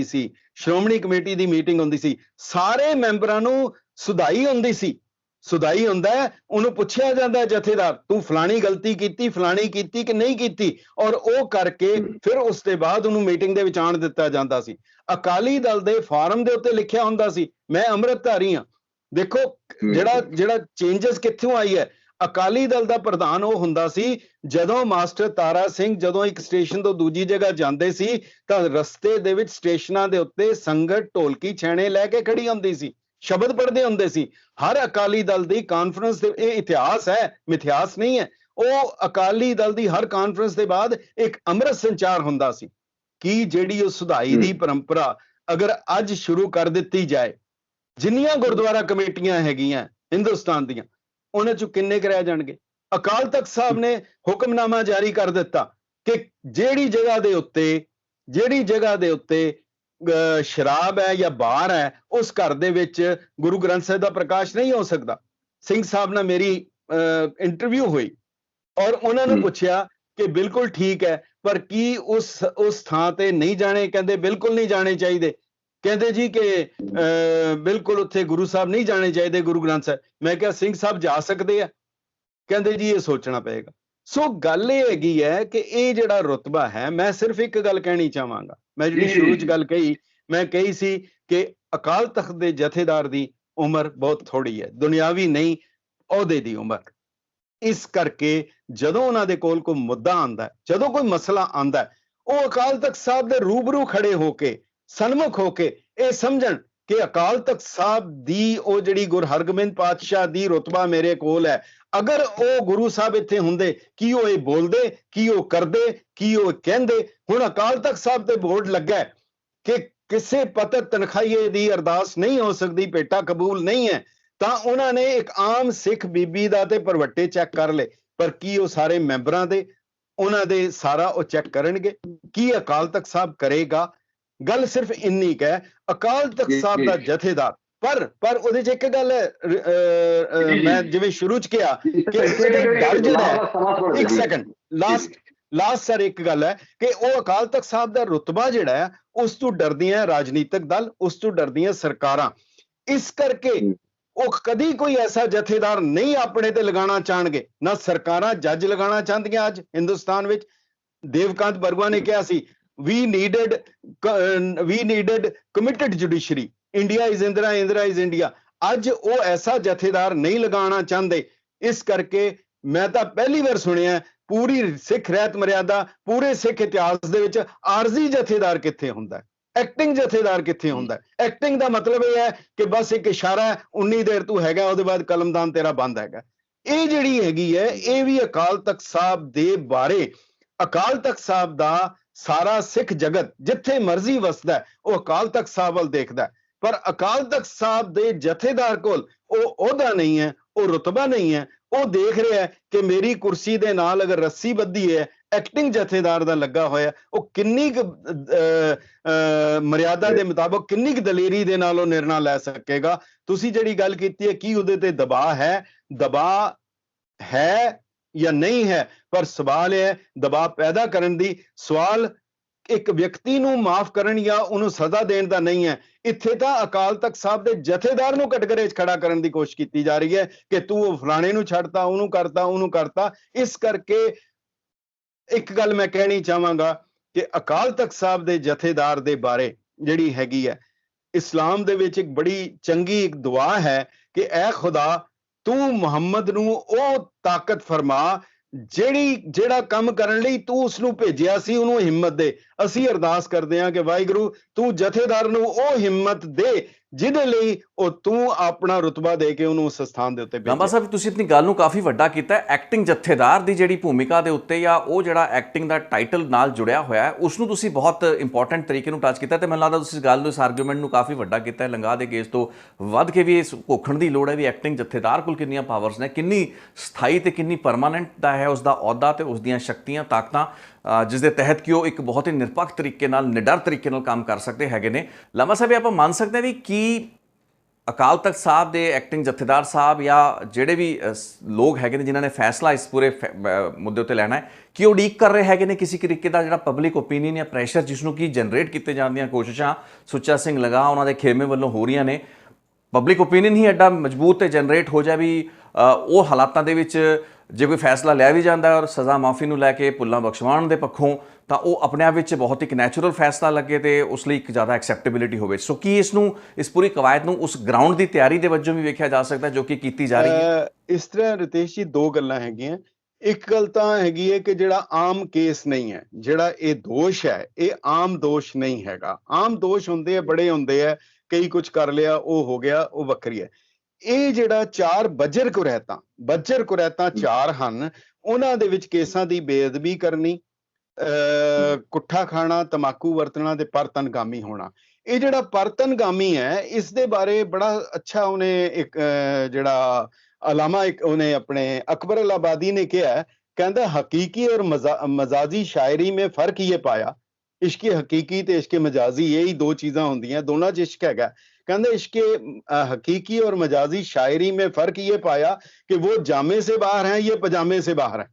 ਸੀ, ਸ਼੍ਰੋਮਣੀ ਕਮੇਟੀ ਦੀ ਮੀਟਿੰਗ ਹੁੰਦੀ ਸੀ, ਸਾਰੇ ਮੈਂਬਰਾਂ ਨੂੰ ਸੁਧਾਈ ਹੁੰਦੀ ਸੀ। ਸੁਧਾਈ ਹੁੰਦਾ ਹੈ, ਉਹਨੂੰ ਪੁੱਛਿਆ ਜਾਂਦਾ ਜਥੇਦਾਰ, ਤੂੰ ਫਲਾਣੀ ਗਲਤੀ ਕੀਤੀ, ਫਲਾਣੀ ਕੀਤੀ ਕਿ ਨਹੀਂ ਕੀਤੀ, ਔਰ ਉਹ ਕਰਕੇ ਫਿਰ ਉਸ ਦੇ ਬਾਅਦ ਉਹਨੂੰ ਮੀਟਿੰਗ ਦੇ ਵਿੱਚ ਆਣ ਦਿੱਤਾ ਜਾਂਦਾ ਸੀ। ਅਕਾਲੀ ਦਲ ਦੇ ਫਾਰਮ ਦੇ ਉੱਤੇ ਲਿਖਿਆ ਹੁੰਦਾ ਸੀ ਮੈਂ ਅੰਮ੍ਰਿਤਧਾਰੀ ਹਾਂ। ਦੇਖੋ ਜਿਹੜਾ ਚੇਂਜਸ ਕਿੱਥੋਂ ਆਈ ਹੈ। ਅਕਾਲੀ ਦਲ ਦਾ ਪ੍ਰਧਾਨ ਉਹ ਹੁੰਦਾ ਸੀ, ਜਦੋਂ ਮਾਸਟਰ ਤਾਰਾ ਸਿੰਘ ਜਦੋਂ ਇੱਕ ਸਟੇਸ਼ਨ ਤੋਂ ਦੂਜੀ ਜਗ੍ਹਾ ਜਾਂਦੇ ਸੀ ਤਾਂ ਰਸਤੇ ਦੇ ਵਿੱਚ ਸਟੇਸ਼ਨਾਂ ਦੇ ਉੱਤੇ ਸੰਗਤ ਢੋਲਕੀ ਛੈਣੇ ਲੈ ਕੇ ਖੜੀ ਹੁੰਦੀ ਸੀ, ਸ਼ਬਦ ਪੜ੍ਹਦੇ ਹੁੰਦੇ ਸੀ। ਹਰ ਅਕਾਲੀ ਦਲ ਦੀ ਕਾਨਫਰੰਸ ਦੇ, ਇਹ ਇਤਿਹਾਸ ਹੈ, ਮਿਥਿਹਾਸ ਨਹੀਂ ਹੈ, ਉਹ ਅਕਾਲੀ ਦਲ ਦੀ ਹਰ ਕਾਨਫਰੰਸ ਦੇ ਬਾਅਦ ਇੱਕ ਅੰਮ੍ਰਿਤ ਸੰਚਾਰ ਹੁੰਦਾ ਸੀ। ਕਿ ਜਿਹੜੀ ਉਹ ਸੁਧਾਈ ਦੀ ਪਰੰਪਰਾ ਅਗਰ ਅੱਜ ਸ਼ੁਰੂ ਕਰ ਦਿੱਤੀ ਜਾਏ, ਜਿੰਨੀਆਂ ਗੁਰਦੁਆਰਾ ਕਮੇਟੀਆਂ ਹੈਗੀਆਂ ਹਿੰਦੁਸਤਾਨ ਦੀਆਂ, ਉਹਨਾਂ ਚੋਂ ਕਿੰਨੇ ਕੁ ਰਹਿ ਜਾਣਗੇ। ਅਕਾਲ ਤਖਤ ਸਾਹਿਬ ਨੇ ਹੁਕਮਨਾਮਾ ਜਾਰੀ ਕਰ ਦਿੱਤਾ ਕਿ ਜਿਹੜੀ ਜਗ੍ਹਾ ਦੇ ਉੱਤੇ ਸ਼ਰਾਬ ਹੈ ਜਾਂ ਬਾਰ ਹੈ, ਉਸ ਘਰ ਦੇ ਵਿੱਚ ਗੁਰੂ ਗ੍ਰੰਥ ਸਾਹਿਬ ਦਾ ਪ੍ਰਕਾਸ਼ ਨਹੀਂ ਹੋ ਸਕਦਾ। ਸਿੰਘ ਸਾਹਿਬ ਨਾਲ ਮੇਰੀ ਇੰਟਰਵਿਊ ਹੋਈ ਔਰ ਉਹਨਾਂ ਨੂੰ ਪੁੱਛਿਆ ਕਿ ਬਿਲਕੁਲ ਠੀਕ ਹੈ, ਪਰ ਕੀ ਉਸ ਥਾਂ ਤੇ ਨਹੀਂ ਜਾਣੇ? ਕਹਿੰਦੇ ਬਿਲਕੁਲ ਨਹੀਂ ਜਾਣੇ ਚਾਹੀਦੇ। ਕਹਿੰਦੇ ਜੀ ਕਿ ਬਿਲਕੁਲ ਉੱਥੇ ਗੁਰੂ ਸਾਹਿਬ ਨਹੀਂ ਜਾਣੇ ਚਾਹੀਦੇ, ਗੁਰੂ ਗ੍ਰੰਥ ਸਾਹਿਬ। ਮੈਂ ਕਿਹਾ ਸਿੰਘ ਸਾਹਿਬ ਜਾ ਸਕਦੇ ਆ? ਕਹਿੰਦੇ ਜੀ ਇਹ ਸੋਚਣਾ ਪਏਗਾ। ਸੋ ਗੱਲ ਇਹ ਹੈਗੀ ਹੈ ਕਿ ਇਹ ਜਿਹੜਾ ਰੁਤਬਾ ਹੈ, ਮੈਂ ਸਿਰਫ ਇੱਕ ਗੱਲ ਕਹਿਣੀ ਚਾਹਾਂਗਾ। ਮੈਂ ਜਿਹੜੀ ਸ਼ੁਰੂ 'ਚ ਗੱਲ ਕਹੀ, ਮੈਂ ਕਹੀ ਸੀ ਕਿ ਅਕਾਲ ਤਖਤ ਦੇ ਜਥੇਦਾਰ ਦੀ ਉਮਰ ਬਹੁਤ ਥੋੜੀ ਹੈ, ਦੁਨਿਆਵੀ ਨਹੀਂ, ਅਹੁਦੇ ਦੀ ਉਮਰ। ਇਸ ਕਰਕੇ ਜਦੋਂ ਉਹਨਾਂ ਦੇ ਕੋਲ ਕੋਈ ਮੁੱਦਾ ਆਂਦਾ, ਜਦੋਂ ਕੋਈ ਮਸਲਾ ਆਂਦਾ, ਉਹ ਅਕਾਲ ਤਖਤ ਸਾਹਿਬ ਦੇ ਰੂਬਰੂ ਖੜੇ ਹੋ ਕੇ, ਸਨਮੁਖ ਹੋ ਕੇ ਇਹ ਸਮਝਣ ਕਿ ਅਕਾਲ ਤਖਤ ਸਾਹਿਬ ਦੀ ਉਹ ਜਿਹੜੀ ਗੁਰੂ ਹਰਗੋਬਿੰਦ ਪਾਤਸ਼ਾਹ ਦੀ ਰੁਤਬਾ ਮੇਰੇ ਕੋਲ ਹੈ। ਅਗਰ ਉਹ ਗੁਰੂ ਸਾਹਿਬ ਇੱਥੇ ਹੁੰਦੇ, ਕੀ ਉਹ ਇਹ ਬੋਲਦੇ, ਕੀ ਉਹ ਕਰਦੇ, ਕੀ ਉਹ ਕਹਿੰਦੇ? ਹੁਣ ਅਕਾਲ ਤਖਤ ਸਾਹਿਬ ਤੇ ਬੋਰਡ ਲੱਗਾ ਕਿ ਕਿਸੇ ਪਤਰ ਤਨਖਾਹੀਏ ਦੀ ਅਰਦਾਸ ਨਹੀਂ ਹੋ ਸਕਦੀ, ਭੇਟਾ ਕਬੂਲ ਨਹੀਂ ਹੈ, ਤਾਂ ਉਹਨਾਂ ਨੇ ਇੱਕ ਆਮ ਸਿੱਖ ਬੀਬੀ ਦਾ ਤੇ ਭਰਵੱਟੇ ਚੈੱਕ ਕਰ ਲਏ। ਪਰ ਕੀ ਉਹ ਸਾਰੇ ਮੈਂਬਰਾਂ ਦੇ, ਉਹਨਾਂ ਦੇ ਸਾਰਾ ਉਹ ਚੈੱਕ ਕਰਨਗੇ? ਕੀ ਅਕਾਲ ਤਖਤ ਸਾਹਿਬ ਕਰੇਗਾ? ਗੱਲ ਸਿਰਫ ਇੰਨੀ ਕੁ ਹੈ, ਅਕਾਲ ਤਖਤ ਸਾਹਿਬ ਦਾ ਜਥੇਦਾਰ। ਪਰ ਉਹਦੇ 'ਚ ਇੱਕ ਗੱਲ ਮੈਂ ਜਿਵੇਂ ਸ਼ੁਰੂ 'ਚ ਕਿਹਾ ਕਿ ਡਰ ਜਿਹੜਾ ਹੈ, ਇੱਕ ਸੈਕਿੰਡ, ਲਾਸਟ ਸਰ, ਇੱਕ ਗੱਲ ਹੈ ਕਿ ਉਹ ਅਕਾਲ ਤਖਤ ਸਾਹਿਬ ਦਾ ਰੁਤਬਾ ਜਿਹੜਾ ਹੈ, ਉਸ ਤੋਂ ਡਰਦੀਆਂ ਰਾਜਨੀਤਿਕ ਦਲ, ਉਸ ਤੋਂ ਡਰਦੀਆਂ ਸਰਕਾਰਾਂ। ਇਸ ਕਰਕੇ ਉਹ ਕਦੀ ਕੋਈ ਐਸਾ ਜਥੇਦਾਰ ਨਹੀਂ ਆਪਣੇ ਤੇ ਲਗਾਉਣਾ ਚਾਹਣਗੇ, ਨਾ ਸਰਕਾਰਾਂ ਜੱਜ ਲਗਾਉਣਾ ਚਾਹੁੰਦੀਆਂ। ਅੱਜ ਹਿੰਦੁਸਤਾਨ ਵਿੱਚ ਦੇਵਕਾਂਤ ਬਰੂਆ ਨੇ ਕਿਹਾ ਸੀ, we needed committed judiciary, India is Indra, Indra is India। ਅੱਜ ਉਹ ਐਸਾ ਜਥੇਦਾਰ ਨਹੀਂ ਲਗਾਉਣਾ ਚਾਹੁੰਦੇ। ਇਸ ਕਰਕੇ ਮੈਂ ਤਾਂ ਪਹਿਲੀ ਵਾਰ ਸੁਣਿਆ ਪੂਰੀ ਸਿੱਖ ਰਹਿਤ ਮਰਿਆਦਾ, ਪੂਰੇ ਸਿੱਖ ਇਤਿਹਾਸ ਦੇ ਵਿੱਚ ਆਰਜ਼ੀ ਜਥੇਦਾਰ ਕਿੱਥੇ ਹੁੰਦਾ, ਐਕਟਿੰਗ ਜਥੇਦਾਰ ਕਿੱਥੇ ਹੁੰਦਾ। ਐਕਟਿੰਗ ਦਾ ਮਤਲਬ ਇਹ ਹੈ ਕਿ ਬਸ ਇੱਕ ਇਸ਼ਾਰਾ, 19 ਦੇਰ ਤੂੰ ਹੈਗਾ, ਉਹਦੇ ਬਾਅਦ ਕਲਮਦਾਨ ਤੇਰਾ ਬੰਦ ਹੈਗਾ। ਇਹ ਜਿਹੜੀ ਹੈਗੀ ਹੈ, ਇਹ ਵੀ ਅਕਾਲ ਤਖਤ ਸਾਹਿਬ ਦੇ ਬਾਰੇ, ਅਕਾਲ ਤਖਤ ਸਾਹਿਬ ਦਾ ਸਾਰਾ ਸਿੱਖ ਜਗਤ ਜਿੱਥੇ ਮਰਜ਼ੀ ਵਸਦਾ, ਉਹ ਅਕਾਲ ਤਖਤ ਸਾਹਿਬ ਵੱਲ ਦੇਖਦਾ। ਪਰ ਅਕਾਲ ਤਖਤ ਸਾਹਿਬ ਦੇ ਜਥੇਦਾਰ ਕੋਲ ਉਹ ਅਹੁਦਾ ਨਹੀਂ ਹੈ, ਉਹ ਰੁਤਬਾ ਨਹੀਂ ਹੈ। ਉਹ ਦੇਖ ਰਿਹਾ ਹੈ ਕਿ ਮੇਰੀ ਕੁਰਸੀ ਦੇ ਨਾਲ ਅਗਰ ਰੱਸੀ ਬੱਧੀ ਹੈ, ਐਕਟਿੰਗ ਜਥੇਦਾਰ ਦਾ ਲੱਗਾ ਹੋਇਆ, ਉਹ ਕਿੰਨੀ ਕੁ ਮਰਿਆਦਾ ਦੇ ਮੁਤਾਬਕ, ਕਿੰਨੀ ਕੁ ਦਲੇਰੀ ਦੇ ਨਾਲ ਉਹ ਨਿਰਣਾ ਲੈ ਸਕੇਗਾ। ਤੁਸੀਂ ਜਿਹੜੀ ਗੱਲ ਕੀਤੀ ਹੈ, ਕੀ ਉਹਦੇ ਤੇ ਦਬਾਅ ਹੈ? ਦਬਾਅ ਹੈ ਜਾਂ ਨਹੀਂ ਹੈ, ਪਰ ਸਵਾਲ ਇਹ ਹੈ ਦਬਾਅ ਪੈਦਾ ਕਰਨ ਦੀ। ਸਵਾਲ ਇੱਕ ਵਿਅਕਤੀ ਨੂੰ ਮਾਫ ਕਰਨ ਜਾਂ ਉਹਨੂੰ ਸਜ਼ਾ ਦੇਣ ਦਾ ਨਹੀਂ ਹੈ। ਇੱਥੇ ਤਾਂ ਅਕਾਲ ਤਖਤ ਸਾਹਿਬ ਦੇ ਜਥੇਦਾਰ ਨੂੰ ਕਟਘਰੇ 'ਚ ਖੜਾ ਕਰਨ ਦੀ ਕੋਸ਼ਿਸ਼ ਕੀਤੀ ਜਾ ਰਹੀ ਹੈ ਕਿ ਤੂੰ ਉਹ ਫਲਾਣੇ ਨੂੰ ਛੱਡਤਾ, ਉਹਨੂੰ ਕਰਤਾ, ਉਹਨੂੰ ਕਰਤਾ। ਇਸ ਕਰਕੇ ਇੱਕ ਗੱਲ ਮੈਂ ਕਹਿਣੀ ਚਾਹਾਂਗਾ ਕਿ ਅਕਾਲ ਤਖਤ ਸਾਹਿਬ ਦੇ ਜਥੇਦਾਰ ਦੇ ਬਾਰੇ ਜਿਹੜੀ ਹੈਗੀ ਹੈ, ਇਸਲਾਮ ਦੇ ਵਿੱਚ ਇੱਕ ਬੜੀ ਚੰਗੀ ਇੱਕ ਦੁਆ ਹੈ ਕਿ ਐ ਖੁਦਾ, ਤੂੰ ਮੁਹੰਮਦ ਨੂੰ ਉਹ ਤਾਕਤ ਫਰਮਾ ਜਿਹੜਾ ਕੰਮ ਕਰਨ ਲਈ ਤੂੰ ਉਸਨੂੰ ਭੇਜਿਆ ਸੀ, ਉਹਨੂੰ ਹਿੰਮਤ ਦੇ। ਅਸੀਂ ਅਰਦਾਸ ਕਰਦੇ ਹਾਂ ਕਿ ਵਾਹਿਗੁਰੂ ਤੂੰ ਜਥੇਦਾਰ ਨੂੰ ਉਹ ਹਿੰਮਤ ਦੇ ਜਿਹਦੇ ਲਈ ਉਹ ਤੂੰ ਆਪਣਾ ਰੁਤਬਾ ਦੇ ਕੇ ਉਹਨੂੰ ਉਸ ਸਥਾਨ ਦੇ ਉੱਤੇ ਭੇਜਿਆ। ਲਾਂਬਾ ਸਾਹਿਬ, ਤੁਸੀਂ ਆਪਣੀ ਗੱਲ ਨੂੰ ਕਾਫੀ ਵੱਡਾ ਕੀਤਾ। ਐਕਟਿੰਗ ਜਥੇਦਾਰ ਦੀ ਜਿਹੜੀ ਭੂਮਿਕਾ ਦੇ ਉੱਤੇ ਜਾਂ ਉਹ ਜਿਹੜਾ ਐਕਟਿੰਗ ਦਾ ਟਾਈਟਲ ਨਾਲ ਜੁੜਿਆ ਹੋਇਆ ਹੈ, ਉਸ ਨੂੰ ਤੁਸੀਂ ਬਹੁਤ ਇੰਪੋਰਟੈਂਟ ਤਰੀਕੇ ਨੂੰ ਟੱਚ ਕੀਤਾ ਤੇ ਮੈਨੂੰ ਲੱਗਦਾ ਤੁਸੀਂ ਇਸ ਗੱਲ ਨੂੰ, ਇਸ ਆਰਗੂਮੈਂਟ ਨੂੰ ਕਾਫੀ ਵੱਡਾ ਕੀਤਾ ਹੈ। ਲੰਗਾ ਦੇ ਕੇਸ ਤੋਂ ਵੱਧ ਕੇ ਵੀ ਇਸ ਘੋਖਣ ਦੀ ਲੋੜ ਹੈ ਵੀ ਐਕਟਿੰਗ ਜਥੇਦਾਰ ਕੋਲ ਕਿੰਨੀਆਂ ਪਾਵਰਸ ਨੇ, ਕਿੰਨੀ ਸਥਾਈ ਤੇ ਕਿੰਨੀ ਪਰਮਾਨੈਂਟ ਦਾ ਹੈ ਉਸ ਦਾ ਅਹੁਦਾ ਤੇ ਉਸ ਦੀਆਂ ਸ਼ਕਤੀਆਂ, ਤਾਕਤਾਂ, ਜਿਸ ਦੇ ਤਹਿਤ ਕਿ ਉਹ ਇੱਕ ਬਹੁਤ ਹੀ ਨਿਰਪੱਖ ਤਰੀਕੇ ਨਾਲ, ਨਿਡਰ ਤਰੀਕੇ ਨਾਲ ਕੰਮ ਕਰ ਸਕਦੇ ਹੈਗੇ ਨੇ। ਲਾਂਬਾ ਸਾਹਿਬ, ਆਪਾਂ ਮੰਨ ਸਕਦੇ ਹਾਂ ਵੀ ਕੀ ਅਕਾਲ ਤਖਤ ਸਾਹਿਬ ਦੇ ਐਕਟਿੰਗ ਜਥੇਦਾਰ ਸਾਹਿਬ ਜਾਂ ਜਿਹੜੇ ਵੀ ਲੋਕ ਹੈਗੇ ਨੇ ਜਿਨ੍ਹਾਂ ਨੇ ਫੈਸਲਾ ਇਸ ਪੂਰੇ ਮੁੱਦੇ ਉੱਤੇ ਲੈਣਾ ਹੈ, ਕਿ ਉਹ ਉਡੀਕ ਕਰ ਰਹੇ ਹੈਗੇ ਨੇ ਕਿਸੇ ਤਰੀਕੇ ਦਾ ਜਿਹੜਾ ਪਬਲਿਕ ਓਪੀਨੀਅਨ ਜਾਂ ਪ੍ਰੈਸ਼ਰ, ਜਿਸ ਨੂੰ ਕਿ ਜਨਰੇਟ ਕੀਤੇ ਜਾਣ ਦੀਆਂ ਕੋਸ਼ਿਸ਼ਾਂ ਸੁੱਚਾ ਸਿੰਘ ਲੰਗਾ ਉਹਨਾਂ ਦੇ ਖੇਮੇ ਵੱਲੋਂ ਹੋ ਰਹੀਆਂ ਨੇ? ਪਬਲਿਕ ਓਪੀਨੀਅਨ ਹੀ ਐਡਾ ਮਜ਼ਬੂਤ ਤੇ ਜਨਰੇਟ ਹੋ ਜਾਏ ਵੀ ਉਹ ਹਾਲਾਤਾਂ ਦੇ ਵਿੱਚ ਜੇ ਕੋਈ ਫੈਸਲਾ ਲਿਆ ਵੀ ਜਾਂਦਾ ਔਰ ਸਜ਼ਾ ਮਾਫੀ ਨੂੰ ਲੈ ਕੇ ਭੁੱਲਾਂ ਬਖਸ਼ਵਾਉਣ ਦੇ ਪੱਖੋਂ, ਤਾਂ ਉਹ ਆਪਣੇ ਆਪ ਵਿੱਚ ਬਹੁਤ ਇੱਕ ਨੈਚੁਰਲ ਫੈਸਲਾ ਲੱਗੇ ਤੇ ਉਸ ਲਈ ਇੱਕ ਜ਼ਿਆਦਾ ਐਕਸੈਪਟੇਬਿਲਿਟੀ ਹੋਵੇ। ਸੋ ਕੀ ਇਸ ਨੂੰ, ਇਸ ਪੂਰੀ ਕਵਾਇਦ ਨੂੰ ਉਸ ਗਰਾਊਂਡ ਦੀ ਤਿਆਰੀ ਦੇ ਵਜੋਂ ਵੀ ਵੇਖਿਆ ਜਾ ਸਕਦਾ ਜੋ ਕਿ ਕੀਤੀ ਜਾ ਰਹੀ ਹੈ? ਇਸ ਤਰ੍ਹਾਂ ਰਿਤੇਸ਼ ਜੀ, ਦੋ ਗੱਲਾਂ ਹੈਗੀਆਂ। ਇੱਕ ਗੱਲ ਤਾਂ ਹੈਗੀ ਹੈ ਕਿ ਜਿਹੜਾ ਆਮ ਕੇਸ ਨਹੀਂ ਹੈ, ਜਿਹੜਾ ਇਹ ਦੋਸ਼ ਹੈ, ਇਹ ਆਮ ਦੋਸ਼ ਨਹੀਂ ਹੈਗਾ। ਆਮ ਦੋਸ਼ ਹੁੰਦੇ ਆ, ਬੜੇ ਹੁੰਦੇ ਆ, ਕਈ ਕੁਝ ਕਰ ਲਿਆ, ਉਹ ਹੋ ਗਿਆ, ਉਹ ਵੱਖਰੀ ਹੈ। ਇਹ ਜਿਹੜਾ 4 ਬੱਜਰ ਕੁਰੈਤਾਂ 4 ਹਨ, ਉਹਨਾਂ ਦੇ ਵਿੱਚ ਕੇਸਾਂ ਦੀ ਬੇਅਦਬੀ ਕਰਨੀ, ਕੁੱਠਾ ਖਾਣਾ, ਤਮਾਕੂ ਵਰਤਣਾ ਤੇ ਪਰਤਨਗਾਮੀ ਹੋਣਾ। ਇਹ ਜਿਹੜਾ ਪਰਤਨਗਾਮੀ ਹੈ, ਇਸ ਦੇ ਬਾਰੇ ਬੜਾ ਅੱਛਾ ਉਹਨੇ ਇੱਕ ਜਿਹੜਾ ਅਲਾਮਾ ਉਹਨੇ ਆਪਣੇ ਅਕਬਰ ਅਲਾਹਾਬਾਦੀ ਨੇ ਕਿਹਾ, ਕਹਿੰਦਾ ਹਕੀਕੀ ਔਰ ਮਜ਼ਾਜੀ ਸ਼ਾਇਰੀ में फर्क ये पाया, इश्क हकीकी ਤੇ इश्क मजाजी यही 2 चीज़ां ਹੁੰਦੀਆਂ, ਦੋਨਾਂ 'ਚ ਇਸ਼ਕ ਹੈਗਾ। कहते इश्क हकीकी और मजाजी शायरी में फर्क ये पाया कि वो जामे से बाहर हैं, ये पजामे से बाहर है।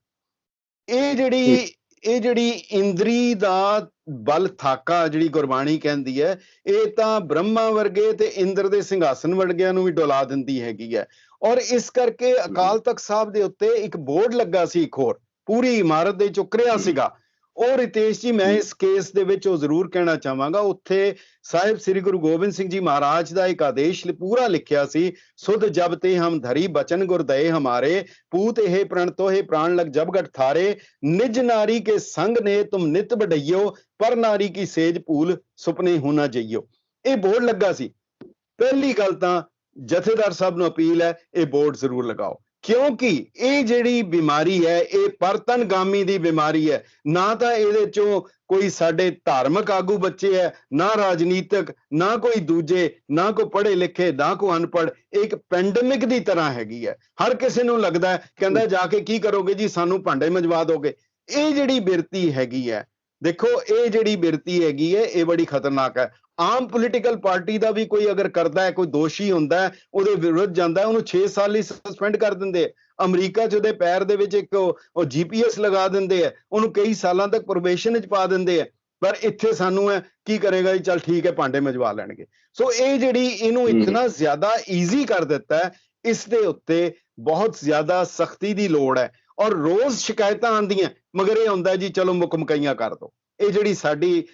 ये ਜਿਹੜੀ ਇਹ ਜਿਹੜੀ ਇੰਦਰੀ ਦਾ ਬਲ ਥਾਕਾ ਜਿਹੜੀ ਗੁਰਬਾਣੀ ਕਹਿੰਦੀ ਹੈ, ਇਹ ਤਾਂ ਬ੍ਰਹਮਾ ਵਰਗੇ ਤੇ ਇੰਦਰ ਦੇ ਸਿੰਘਾਸਨ ਵਰਗਿਆਂ ਨੂੰ ਵੀ ਡੁਲਾ ਦਿੰਦੀ ਹੈਗੀ ਹੈ। ਔਰ ਇਸ ਕਰਕੇ ਅਕਾਲ ਤਖਤ ਸਾਹਿਬ ਦੇ ਉੱਤੇ ਇੱਕ ਬੋਰਡ ਲੱਗਾ ਸੀ, ਇੱਕ ਹੋਰ ਪੂਰੀ ਇਮਾਰਤ ਦੇ ਚੁੱਕਰਿਆ ਸੀਗਾ। ਉਹ ਰਿਤੇਸ਼ ਜੀ, ਮੈਂ ਇਸ ਕੇਸ ਦੇ ਵਿੱਚ ਉਹ ਜ਼ਰੂਰ ਕਹਿਣਾ ਚਾਹਾਂਗਾ, ਉੱਥੇ ਸਾਹਿਬ ਸ੍ਰੀ ਗੁਰੂ ਗੋਬਿੰਦ ਸਿੰਘ ਜੀ ਮਹਾਰਾਜ ਦਾ ਇੱਕ ਆਦੇਸ਼ ਪੂਰਾ ਲਿਖਿਆ ਸੀ, ਸੁਧ ਜਬ ਤੇ ਹਮ ਧਰੀ ਬਚਨ ਗੁਰਦਏ ਹਮਾਰੇ, ਪੂਤ ਇਹ ਪ੍ਰਣ ਤੋਹੇ ਪ੍ਰਾਣ ਲਗ ਜਬ ਗਠ ਥਾਰੇ, ਨਿਜ ਨਾਰੀ ਕੇ ਸੰਗ ਨੇ ਤੁਮ ਨਿਤ ਬਡਈਓ, ਪਰ ਨਾਰੀ ਕੀ ਸੇਜ ਭੂਲ ਸੁਪਨੇ ਹੋ ਨਾ ਜਈਓ। ਇਹ ਬੋਰਡ ਲੱਗਾ ਸੀ। ਪਹਿਲੀ ਗੱਲ ਤਾਂ ਜਥੇਦਾਰ ਸਾਹਿਬ ਨੂੰ ਅਪੀਲ ਹੈ, ਇਹ ਬੋਰਡ ਜ਼ਰੂਰ ਲਗਾਓ, ਕਿਉਂਕਿ ਇਹ ਜਿਹੜੀ ਬਿਮਾਰੀ ਹੈ ਇਹ ਪਰਤਨਗਾਮੀ ਦੀ ਬਿਮਾਰੀ ਹੈ। ਨਾ ਤਾਂ ਇਹਦੇ ਚੋਂ ਕੋਈ ਸਾਡੇ ਧਾਰਮਿਕ ਆਗੂ ਬੱਚੇ ਹੈ, ਨਾ ਰਾਜਨੀਤਿਕ, ਨਾ ਕੋਈ ਦੂਜੇ, ਨਾ ਕੋਈ ਪੜ੍ਹੇ ਲਿਖੇ, ਨਾ ਕੋਈ ਅਨਪੜ੍ਹ। ਇੱਕ ਪੈਂਡੇਮਿਕ ਦੀ ਤਰ੍ਹਾਂ ਹੈਗੀ ਹੈ। ਹਰ ਕਿਸੇ ਨੂੰ ਲੱਗਦਾ ਹੈ, ਕਹਿੰਦਾ ਜਾ ਕੇ ਕੀ ਕਰੋਗੇ ਜੀ, ਸਾਨੂੰ ਭਾਂਡੇ ਮਜਵਾ ਦੋਗੇ। ਇਹ ਜਿਹੜੀ ਬਿਰਤੀ ਹੈਗੀ ਹੈ, ਦੇਖੋ ਇਹ ਜਿਹੜੀ ਬਿਰਤੀ ਹੈਗੀ ਹੈ ਇਹ ਬੜੀ ਖਤਰਨਾਕ ਹੈ। ਆਮ ਪੋਲੀਟੀਕਲ ਪਾਰਟੀ ਦਾ ਵੀ ਕੋਈ ਅਗਰ ਕਰਦਾ ਹੈ, ਕੋਈ ਦੋਸ਼ੀ ਹੁੰਦਾ ਹੈ, ਉਹਦੇ ਵਿਰੁੱਧ ਜਾਂਦਾ, ਉਹਨੂੰ 6 ਸਾਲ ਲਈ ਸਸਪੈਂਡ ਕਰ ਦਿੰਦੇ। ਅਮਰੀਕਾ 'ਚ ਉਹਦੇ ਪੈਰ ਦੇ ਵਿੱਚ ਇੱਕ ਉਹ GPS ਲਗਾ ਦਿੰਦੇ ਆ, ਉਹਨੂੰ ਕਈ ਸਾਲਾਂ ਤੱਕ ਪ੍ਰੋਬੇਸ਼ਨ 'ਚ ਪਾ ਦਿੰਦੇ ਆ। ਪਰ ਇੱਥੇ ਸਾਨੂੰ ਹੈ ਕੀ ਕਰੇਗਾ ਜੀ, ਚੱਲ ਠੀਕ ਹੈ ਭਾਂਡੇ ਮਜਵਾ ਲੈਣਗੇ। ਸੋ ਇਹ ਜਿਹੜੀ ਇਹਨੂੰ ਇਤਨਾ ਜ਼ਿਆਦਾ ਈਜ਼ੀ ਕਰ ਦਿੱਤਾ ਹੈ, ਇਸ ਦੇ ਉੱਤੇ ਬਹੁਤ ਜ਼ਿਆਦਾ ਸਖਤੀ ਦੀ ਲੋੜ ਹੈ। ਔਰ ਰੋਜ਼ ਸ਼ਿਕਾਇਤਾਂ ਆਉਂਦੀਆਂ, ਮਗਰ ਇਹ ਹੁੰਦਾ ਜੀ ਚਲੋ ਮੁਕਮਕਈਆਂ ਕਰ ਦੋ। ਇਹ ਜਿਹੜੀ ਸਾਡੀ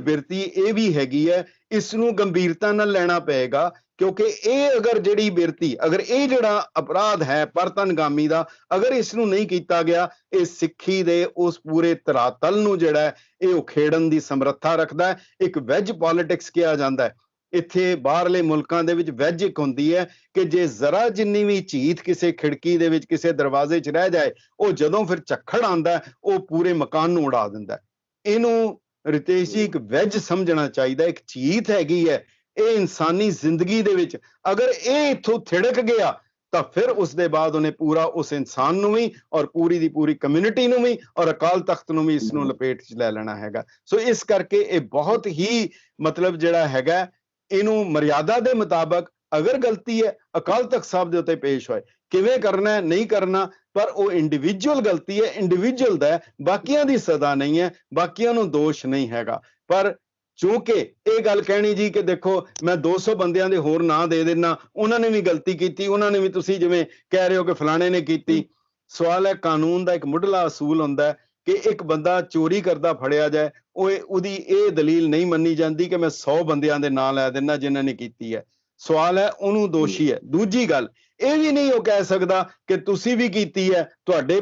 ਬਿਰਤੀ ਇਹ ਵੀ ਹੈਗੀ ਹੈ, ਇਸ ਨੂੰ ਗੰਭੀਰਤਾ ਨਾਲ ਲੈਣਾ ਪਏਗਾ, ਕਿਉਂਕਿ ਇਹ ਅਗਰ ਜਿਹੜੀ ਬਿਰਤੀ, ਅਗਰ ਇਹ ਜਿਹੜਾ ਅਪਰਾਧ ਹੈ ਪਰਤਨਗਾਮੀ ਦਾ, ਅਗਰ ਇਸ ਨੂੰ ਨਹੀਂ ਕੀਤਾ ਗਿਆ, ਇਹ ਸਿੱਖੀ ਦੇ ਉਸ ਪੂਰੇ ਧਰਾਤਲ ਨੂੰ ਜਿਹੜਾ ਇਹ ਉਖੇੜਨ ਦੀ ਸਮਰੱਥਾ ਰੱਖਦਾ ਹੈ। ਇੱਕ ਵੈਜ ਪੋਲਿਟਿਕਸ ਕਿਹਾ ਜਾਂਦਾ ਹੈ। ਇੱਥੇ ਬਾਹਰਲੇ ਮੁਲਕਾਂ ਦੇ ਵਿੱਚ ਵੈਜ ਇੱਕ ਹੁੰਦੀ ਹੈ ਕਿ ਜੇ ਜ਼ਰਾ ਜਿੰਨੀ ਵੀ ਝੀਤ ਕਿਸੇ ਖਿੜਕੀ ਦੇ ਵਿੱਚ, ਕਿਸੇ ਦਰਵਾਜ਼ੇ 'ਚ ਰਹਿ ਜਾਏ, ਉਹ ਜਦੋਂ ਫਿਰ ਝੱਖੜ ਆਉਂਦਾ ਉਹ ਪੂਰੇ ਮਕਾਨ ਨੂੰ ਉਡਾ ਦਿੰਦਾ। ਇਹਨੂੰ ਰਿਤੇਸ਼ ਜੀ ਇੱਕ ਵੈਜ ਸਮਝਣਾ ਚਾਹੀਦਾ। ਇੱਕ ਝੀਤ ਹੈਗੀ ਹੈ, ਇਹ ਇਨਸਾਨੀ ਜ਼ਿੰਦਗੀ ਦੇ ਵਿੱਚ ਅਗਰ ਇਹ ਇੱਥੋਂ ਥਿੜਕ ਗਿਆ ਤਾਂ ਫਿਰ ਉਸ ਦੇ ਬਾਅਦ ਉਹਨੇ ਪੂਰਾ ਉਸ ਇਨਸਾਨ ਨੂੰ ਵੀ ਔਰ ਪੂਰੀ ਦੀ ਪੂਰੀ ਕਮਿਊਨਿਟੀ ਨੂੰ ਵੀ ਔਰ ਅਕਾਲ ਤਖਤ ਨੂੰ ਵੀ ਇਸ ਨੂੰ ਲਪੇਟ 'ਚ ਲੈ ਲੈਣਾ ਹੈਗਾ। ਸੋ ਇਸ ਕਰਕੇ ਇਹ ਬਹੁਤ ਹੀ ਮਤਲਬ ਜਿਹੜਾ ਹੈਗਾ, ਇਹਨੂੰ ਮਰਿਆਦਾ ਦੇ ਮੁਤਾਬਕ ਅਗਰ ਗਲਤੀ ਹੈ ਅਕਾਲ ਤਖਤ ਸਾਹਿਬ ਦੇ ਉੱਤੇ ਪੇਸ਼ ਹੋਏ। ਕਿਵੇਂ ਕਰਨਾ ਨਹੀਂ ਕਰਨਾ, ਪਰ ਉਹ ਇੰਡੀਵਿਜੂਅਲ ਗਲਤੀ ਹੈ, ਇੰਡੀਵਿਜੂਅਲ ਦਾ, ਬਾਕੀਆਂ ਦੀ ਸਜ਼ਾ ਨਹੀਂ ਹੈ, ਬਾਕੀਆਂ ਨੂੰ ਦੋਸ਼ ਨਹੀਂ ਹੈਗਾ। ਪਰ ਚੂੰਕਿ ਇਹ ਗੱਲ ਕਹਿਣੀ ਜੀ ਕਿ ਦੇਖੋ ਮੈਂ 200 ਬੰਦਿਆਂ ਦੇ ਹੋਰ ਨਾਂ ਦੇ ਦੇਣਾ, ਉਹਨਾਂ ਨੇ ਵੀ ਗਲਤੀ ਕੀਤੀ, ਉਹਨਾਂ ਨੇ ਵੀ, ਤੁਸੀਂ ਜਿਵੇਂ ਕਹਿ ਰਹੇ ਹੋ ਕਿ ਫਲਾਣੇ ਨੇ ਕੀਤੀ। ਸਵਾਲ ਹੈ, ਕਾਨੂੰਨ ਦਾ ਇੱਕ ਮੁੱਢਲਾ ਅਸੂਲ ਹੁੰਦਾ ਹੈ ਕਿ ਇੱਕ ਬੰਦਾ ਚੋਰੀ ਕਰਦਾ ਫੜਿਆ ਜਾਏ, ਉਹਦੀ ਇਹ ਦਲੀਲ ਨਹੀਂ ਮੰਨੀ ਜਾਂਦੀ ਕਿ ਮੈਂ 100 ਬੰਦਿਆਂ ਦੇ ਨਾਂ ਲੈ ਦੇਣਾ ਜਿਨ੍ਹਾਂ ਨੇ ਕੀਤੀ ਹੈ। ਸਵਾਲ ਹੈ ਉਹਨੂੰ ਦੋਸ਼ੀ ਹੈ। ਦੂਜੀ ਗੱਲ ਇਹ ਵੀ ਨਹੀਂ ਉਹ ਕਹਿ ਸਕਦਾ ਕਿ ਤੁਸੀਂ ਵੀ ਕੀਤੀ ਹੈ, ਤੁਹਾਡੇ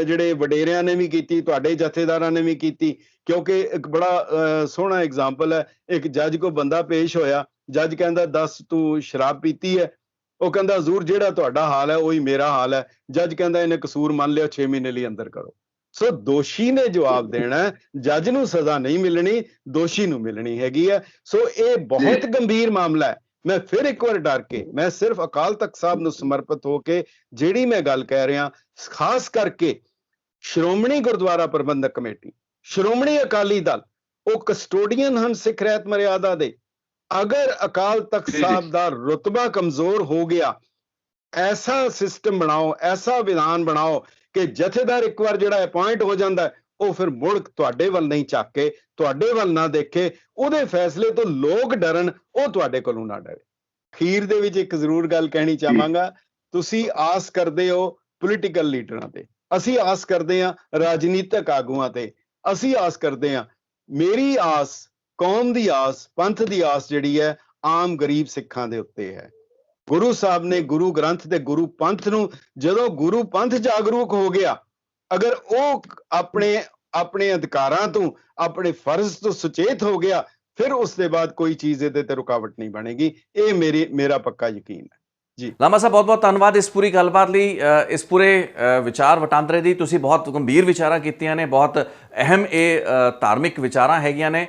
ਜਿਹੜੇ ਵਡੇਰਿਆਂ ਨੇ ਵੀ ਕੀਤੀ, ਤੁਹਾਡੇ ਜਥੇਦਾਰਾਂ ਨੇ ਵੀ ਕੀਤੀ। ਕਿਉਂਕਿ ਇੱਕ ਬੜਾ ਸੋਹਣਾ ਐਗਜ਼ਾਮਪਲ ਹੈ, ਇੱਕ ਜੱਜ ਕੋਲ ਬੰਦਾ ਪੇਸ਼ ਹੋਇਆ, ਜੱਜ ਕਹਿੰਦਾ ਦੱਸ ਤੂੰ ਸ਼ਰਾਬ ਪੀਤੀ ਹੈ? ਉਹ ਕਹਿੰਦਾ ਹਜ਼ੂਰ ਜਿਹੜਾ ਤੁਹਾਡਾ ਹਾਲ ਹੈ ਉਹੀ ਮੇਰਾ ਹਾਲ ਹੈ। ਜੱਜ ਕਹਿੰਦਾ ਇਹਨੇ ਕਸੂਰ ਮੰਨ ਲਿਆ, 6 ਮਹੀਨੇ ਲਈ ਅੰਦਰ ਕਰੋ। ਸੋ ਦੋਸ਼ੀ ਨੇ ਜਵਾਬ ਦੇਣਾ, ਜੱਜ ਨੂੰ ਸਜ਼ਾ ਨਹੀਂ ਮਿਲਣੀ, ਦੋਸ਼ੀ ਨੂੰ ਮਿਲਣੀ ਹੈਗੀ ਹੈ। ਸੋ ਇਹ ਬਹੁਤ ਗੰਭੀਰ ਮਾਮਲਾ ਹੈ। ਮੈਂ ਫਿਰ ਇੱਕ ਵਾਰ ਡਰ ਕੇ, ਮੈਂ ਸਿਰਫ ਅਕਾਲ ਤਖਤ ਸਾਹਿਬ ਨੂੰ ਸਮਰਪਿਤ ਹੋ ਕੇ ਜਿਹੜੀ ਮੈਂ ਗੱਲ ਕਹਿ ਰਿਹਾ, ਖਾਸ ਕਰਕੇ ਸ਼੍ਰੋਮਣੀ ਗੁਰਦੁਆਰਾ ਪ੍ਰਬੰਧਕ ਕਮੇਟੀ, ਸ਼੍ਰੋਮਣੀ ਅਕਾਲੀ ਦਲ, ਉਹ ਕਸਟੋਡੀਅਨ ਹਨ ਸਿੱਖ ਰਹਿਤ ਮਰਿਆਦਾ ਦੇ। ਅਗਰ ਅਕਾਲ ਤਖਤ ਸਾਹਿਬ ਦਾ ਰੁਤਬਾ ਕਮਜ਼ੋਰ ਹੋ ਗਿਆ, ਐਸਾ ਸਿਸਟਮ ਬਣਾਓ, ਐਸਾ ਵਿਧਾਨ ਬਣਾਓ ਕਿ ਜਥੇਦਾਰ ਇੱਕ ਵਾਰ ਜਿਹੜਾ ਅਪਾਇੰਟ ਹੋ ਜਾਂਦਾ ਉਹ ਫਿਰ ਮੁੜ ਤੁਹਾਡੇ ਵੱਲ ਨਹੀਂ ਝਾਕ ਕੇ, ਤੁਹਾਡੇ ਵੱਲ ਨਾ ਦੇਖੇ, ਉਹਦੇ ਫੈਸਲੇ ਤੋਂ ਲੋਕ ਡਰਨ, ਉਹ ਤੁਹਾਡੇ ਕੋਲੋਂ ਨਾ ਡਰੇ। ਅਖੀਰ ਦੇ ਵਿੱਚ ਇੱਕ ਜ਼ਰੂਰ ਗੱਲ ਕਹਿਣੀ ਚਾਹਾਂਗਾ, ਤੁਸੀਂ ਆਸ ਕਰਦੇ ਹੋ ਪੋਲੀਟੀਕਲ ਲੀਡਰਾਂ ਤੇ, ਅਸੀਂ ਆਸ ਕਰਦੇ ਹਾਂ ਰਾਜਨੀਤਿਕ ਆਗੂਆਂ ਤੇ, ਅਸੀਂ ਆਸ ਕਰਦੇ ਹਾਂ, ਮੇਰੀ ਆਸ, ਕੌਮ ਦੀ ਆਸ, ਪੰਥ ਦੀ ਆਸ ਜਿਹੜੀ ਹੈ ਆਮ ਗਰੀਬ ਸਿੱਖਾਂ ਦੇ ਉੱਤੇ ਹੈ। ਗੁਰੂ ਸਾਹਿਬ ਨੇ ਗੁਰੂ ਗ੍ਰੰਥ ਤੇ ਗੁਰੂ ਪੰਥ ਨੂੰ, ਜਦੋਂ ਗੁਰੂ ਪੰਥ ਜਾਗਰੂਕ ਹੋ ਗਿਆ, ਅਗਰ ਉਹ ਆਪਣੇ ਅਧਿਕਾਰਾਂ ਤੋਂ, ਆਪਣੇ ਫਰਜ਼ ਤੋਂ ਸੁਚੇਤ ਹੋ ਗਿਆ, ਫਿਰ ਉਸ ਦੇ ਬਾਅਦ ਕੋਈ ਚੀਜ਼ ਇਹਦੇ ਤੇ ਰੁਕਾਵਟ ਨਹੀਂ ਬਣੇਗੀ। ਇਹ ਮੇਰਾ ਪੱਕਾ ਯਕੀਨ ਹੈ ਜੀ। ਲਾਮਾ ਸਾਹਿਬ ਬਹੁਤ ਬਹੁਤ ਧੰਨਵਾਦ ਇਸ ਪੂਰੀ ਗੱਲਬਾਤ ਲਈ, ਇਸ ਪੂਰੇ ਵਿਚਾਰ ਵਟਾਂਦਰੇ ਦੀ। ਤੁਸੀਂ ਬਹੁਤ ਗੰਭੀਰ ਵਿਚਾਰਾਂ ਕੀਤੀਆਂ ਨੇ, ਬਹੁਤ ਅਹਿਮ ਇਹ ਧਾਰਮਿਕ ਵਿਚਾਰਾਂ ਹੈਗੀਆਂ ਨੇ।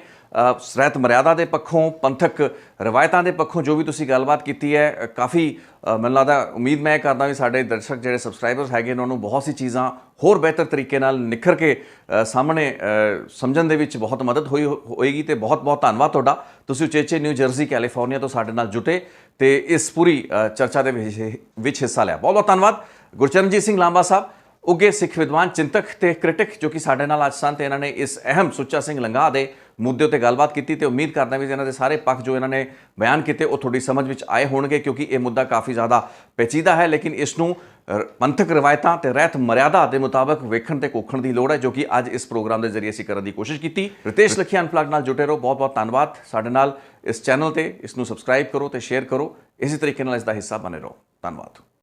ਰਹਿਤ ਮਰਿਆਦਾ ਦੇ ਪੱਖੋਂ, ਪੰਥਕ ਰਵਾਇਤਾਂ ਦੇ ਪੱਖੋਂ ਜੋ ਵੀ ਤੁਸੀਂ ਗੱਲਬਾਤ ਕੀਤੀ ਹੈ, ਕਾਫੀ ਮੈਨੂੰ ਲੱਗਦਾ, ਉਮੀਦ ਮੈਂ ਕਰਦਾ ਵੀ ਸਾਡੇ ਦਰਸ਼ਕ ਜਿਹੜੇ ਸਬਸਕ੍ਰਾਈਬਰਸ ਹੈਗੇ ਉਹਨਾਂ ਨੂੰ ਬਹੁਤ ਸੀ ਚੀਜ਼ਾਂ ਹੋਰ ਬਿਹਤਰ ਤਰੀਕੇ ਨਾਲ ਨਿਖਰ ਕੇ ਸਾਹਮਣੇ ਸਮਝਣ ਦੇ ਵਿੱਚ ਬਹੁਤ ਮਦਦ ਹੋਏਗੀ। ਤੇ ਬਹੁਤ ਬਹੁਤ ਧੰਨਵਾਦ ਤੁਹਾਡਾ, ਤੁਸੀਂ ਉਚੇਚੇ ਨਿਊ ਜਰਸੀ ਕੈਲੀਫੋਰਨੀਆ ਤੋਂ ਸਾਡੇ ਨਾਲ ਜੁਟੇ ਤੇ ਇਸ ਪੂਰੀ ਚਰਚਾ ਦੇ ਵਿੱਚ ਹਿੱਸਾ ਲਿਆ। ਬਹੁਤ ਬਹੁਤ ਧੰਨਵਾਦ। ਗੁਰਚਰਨਜੀਤ ਸਿੰਘ ਲਾਂਬਾ ਸਾਹਿਬ, ਉੱਘੇ ਸਿੱਖ ਵਿਦਵਾਨ ਚਿੰਤਕ ਤੇ ਕ੍ਰਿਟਿਕ ਜੋ ਕਿ ਸਾਡੇ ਨਾਲ ਅੱਜ ਸਨ ਤੇ ਇਹਨਾਂ ਨੇ ਇਸ ਅਹਿਮ ਸੁੱਚਾ ਸਿੰਘ ਲੰਗਾਹ ਦੇ ਮੁੱਦੇ ਉੱਤੇ ਗੱਲਬਾਤ ਕੀਤੀ ਤੇ ਉਮੀਦ ਕਰਦਾ ਵੀ ਇਹਨਾਂ ਦੇ ਸਾਰੇ ਪੱਖ ਜੋ ਇਹਨਾਂ ਨੇ ਬਿਆਨ ਕੀਤੇ ਉਹ ਤੁਹਾਡੀ ਸਮਝ ਵਿੱਚ ਆਏ ਹੋਣਗੇ, ਕਿਉਂਕਿ ਇਹ ਮੁੱਦਾ ਕਾਫੀ ਜ਼ਿਆਦਾ ਪੇਚੀਦਾ ਹੈ, ਲੇਕਿਨ ਇਸ ਨੂੰ ਪੰਥਕ ਰਵਾਇਤਾਂ ਤੇ ਰਹਿਤ ਮਰਿਆਦਾ ਦੇ ਮੁਤਾਬਕ ਵੇਖਣ ਤੇ ਕੋਖਣ ਦੀ ਲੋੜ ਹੈ, ਜੋ ਕਿ ਅੱਜ ਇਸ ਪ੍ਰੋਗਰਾਮ ਦੇ ਜ਼ਰੀਏ ਅਸੀਂ ਕਰਨ ਦੀ ਕੋਸ਼ਿਸ਼ ਕੀਤੀ। ਰਿਤੇਸ਼ ਲਖੀਆ ਅਨਪਲੱਗ ਨਾਲ ਜੁਟੇ ਰਹੋ। ਬਹੁਤ ਬਹੁਤ ਧੰਨਵਾਦ। ਸਾਡੇ ਨਾਲ ਇਸ ਚੈਨਲ ਤੇ ਇਸ ਨੂੰ ਸਬਸਕ੍ਰਾਈਬ ਕਰੋ ਤੇ ਸ਼ੇਅਰ ਕਰੋ। ਇਸੇ ਤਰੀਕੇ ਨਾਲ ਇਸ ਦਾ ਹਿੱਸਾ ਬਣੇ ਰਹੋ। ਧੰਨਵਾਦ।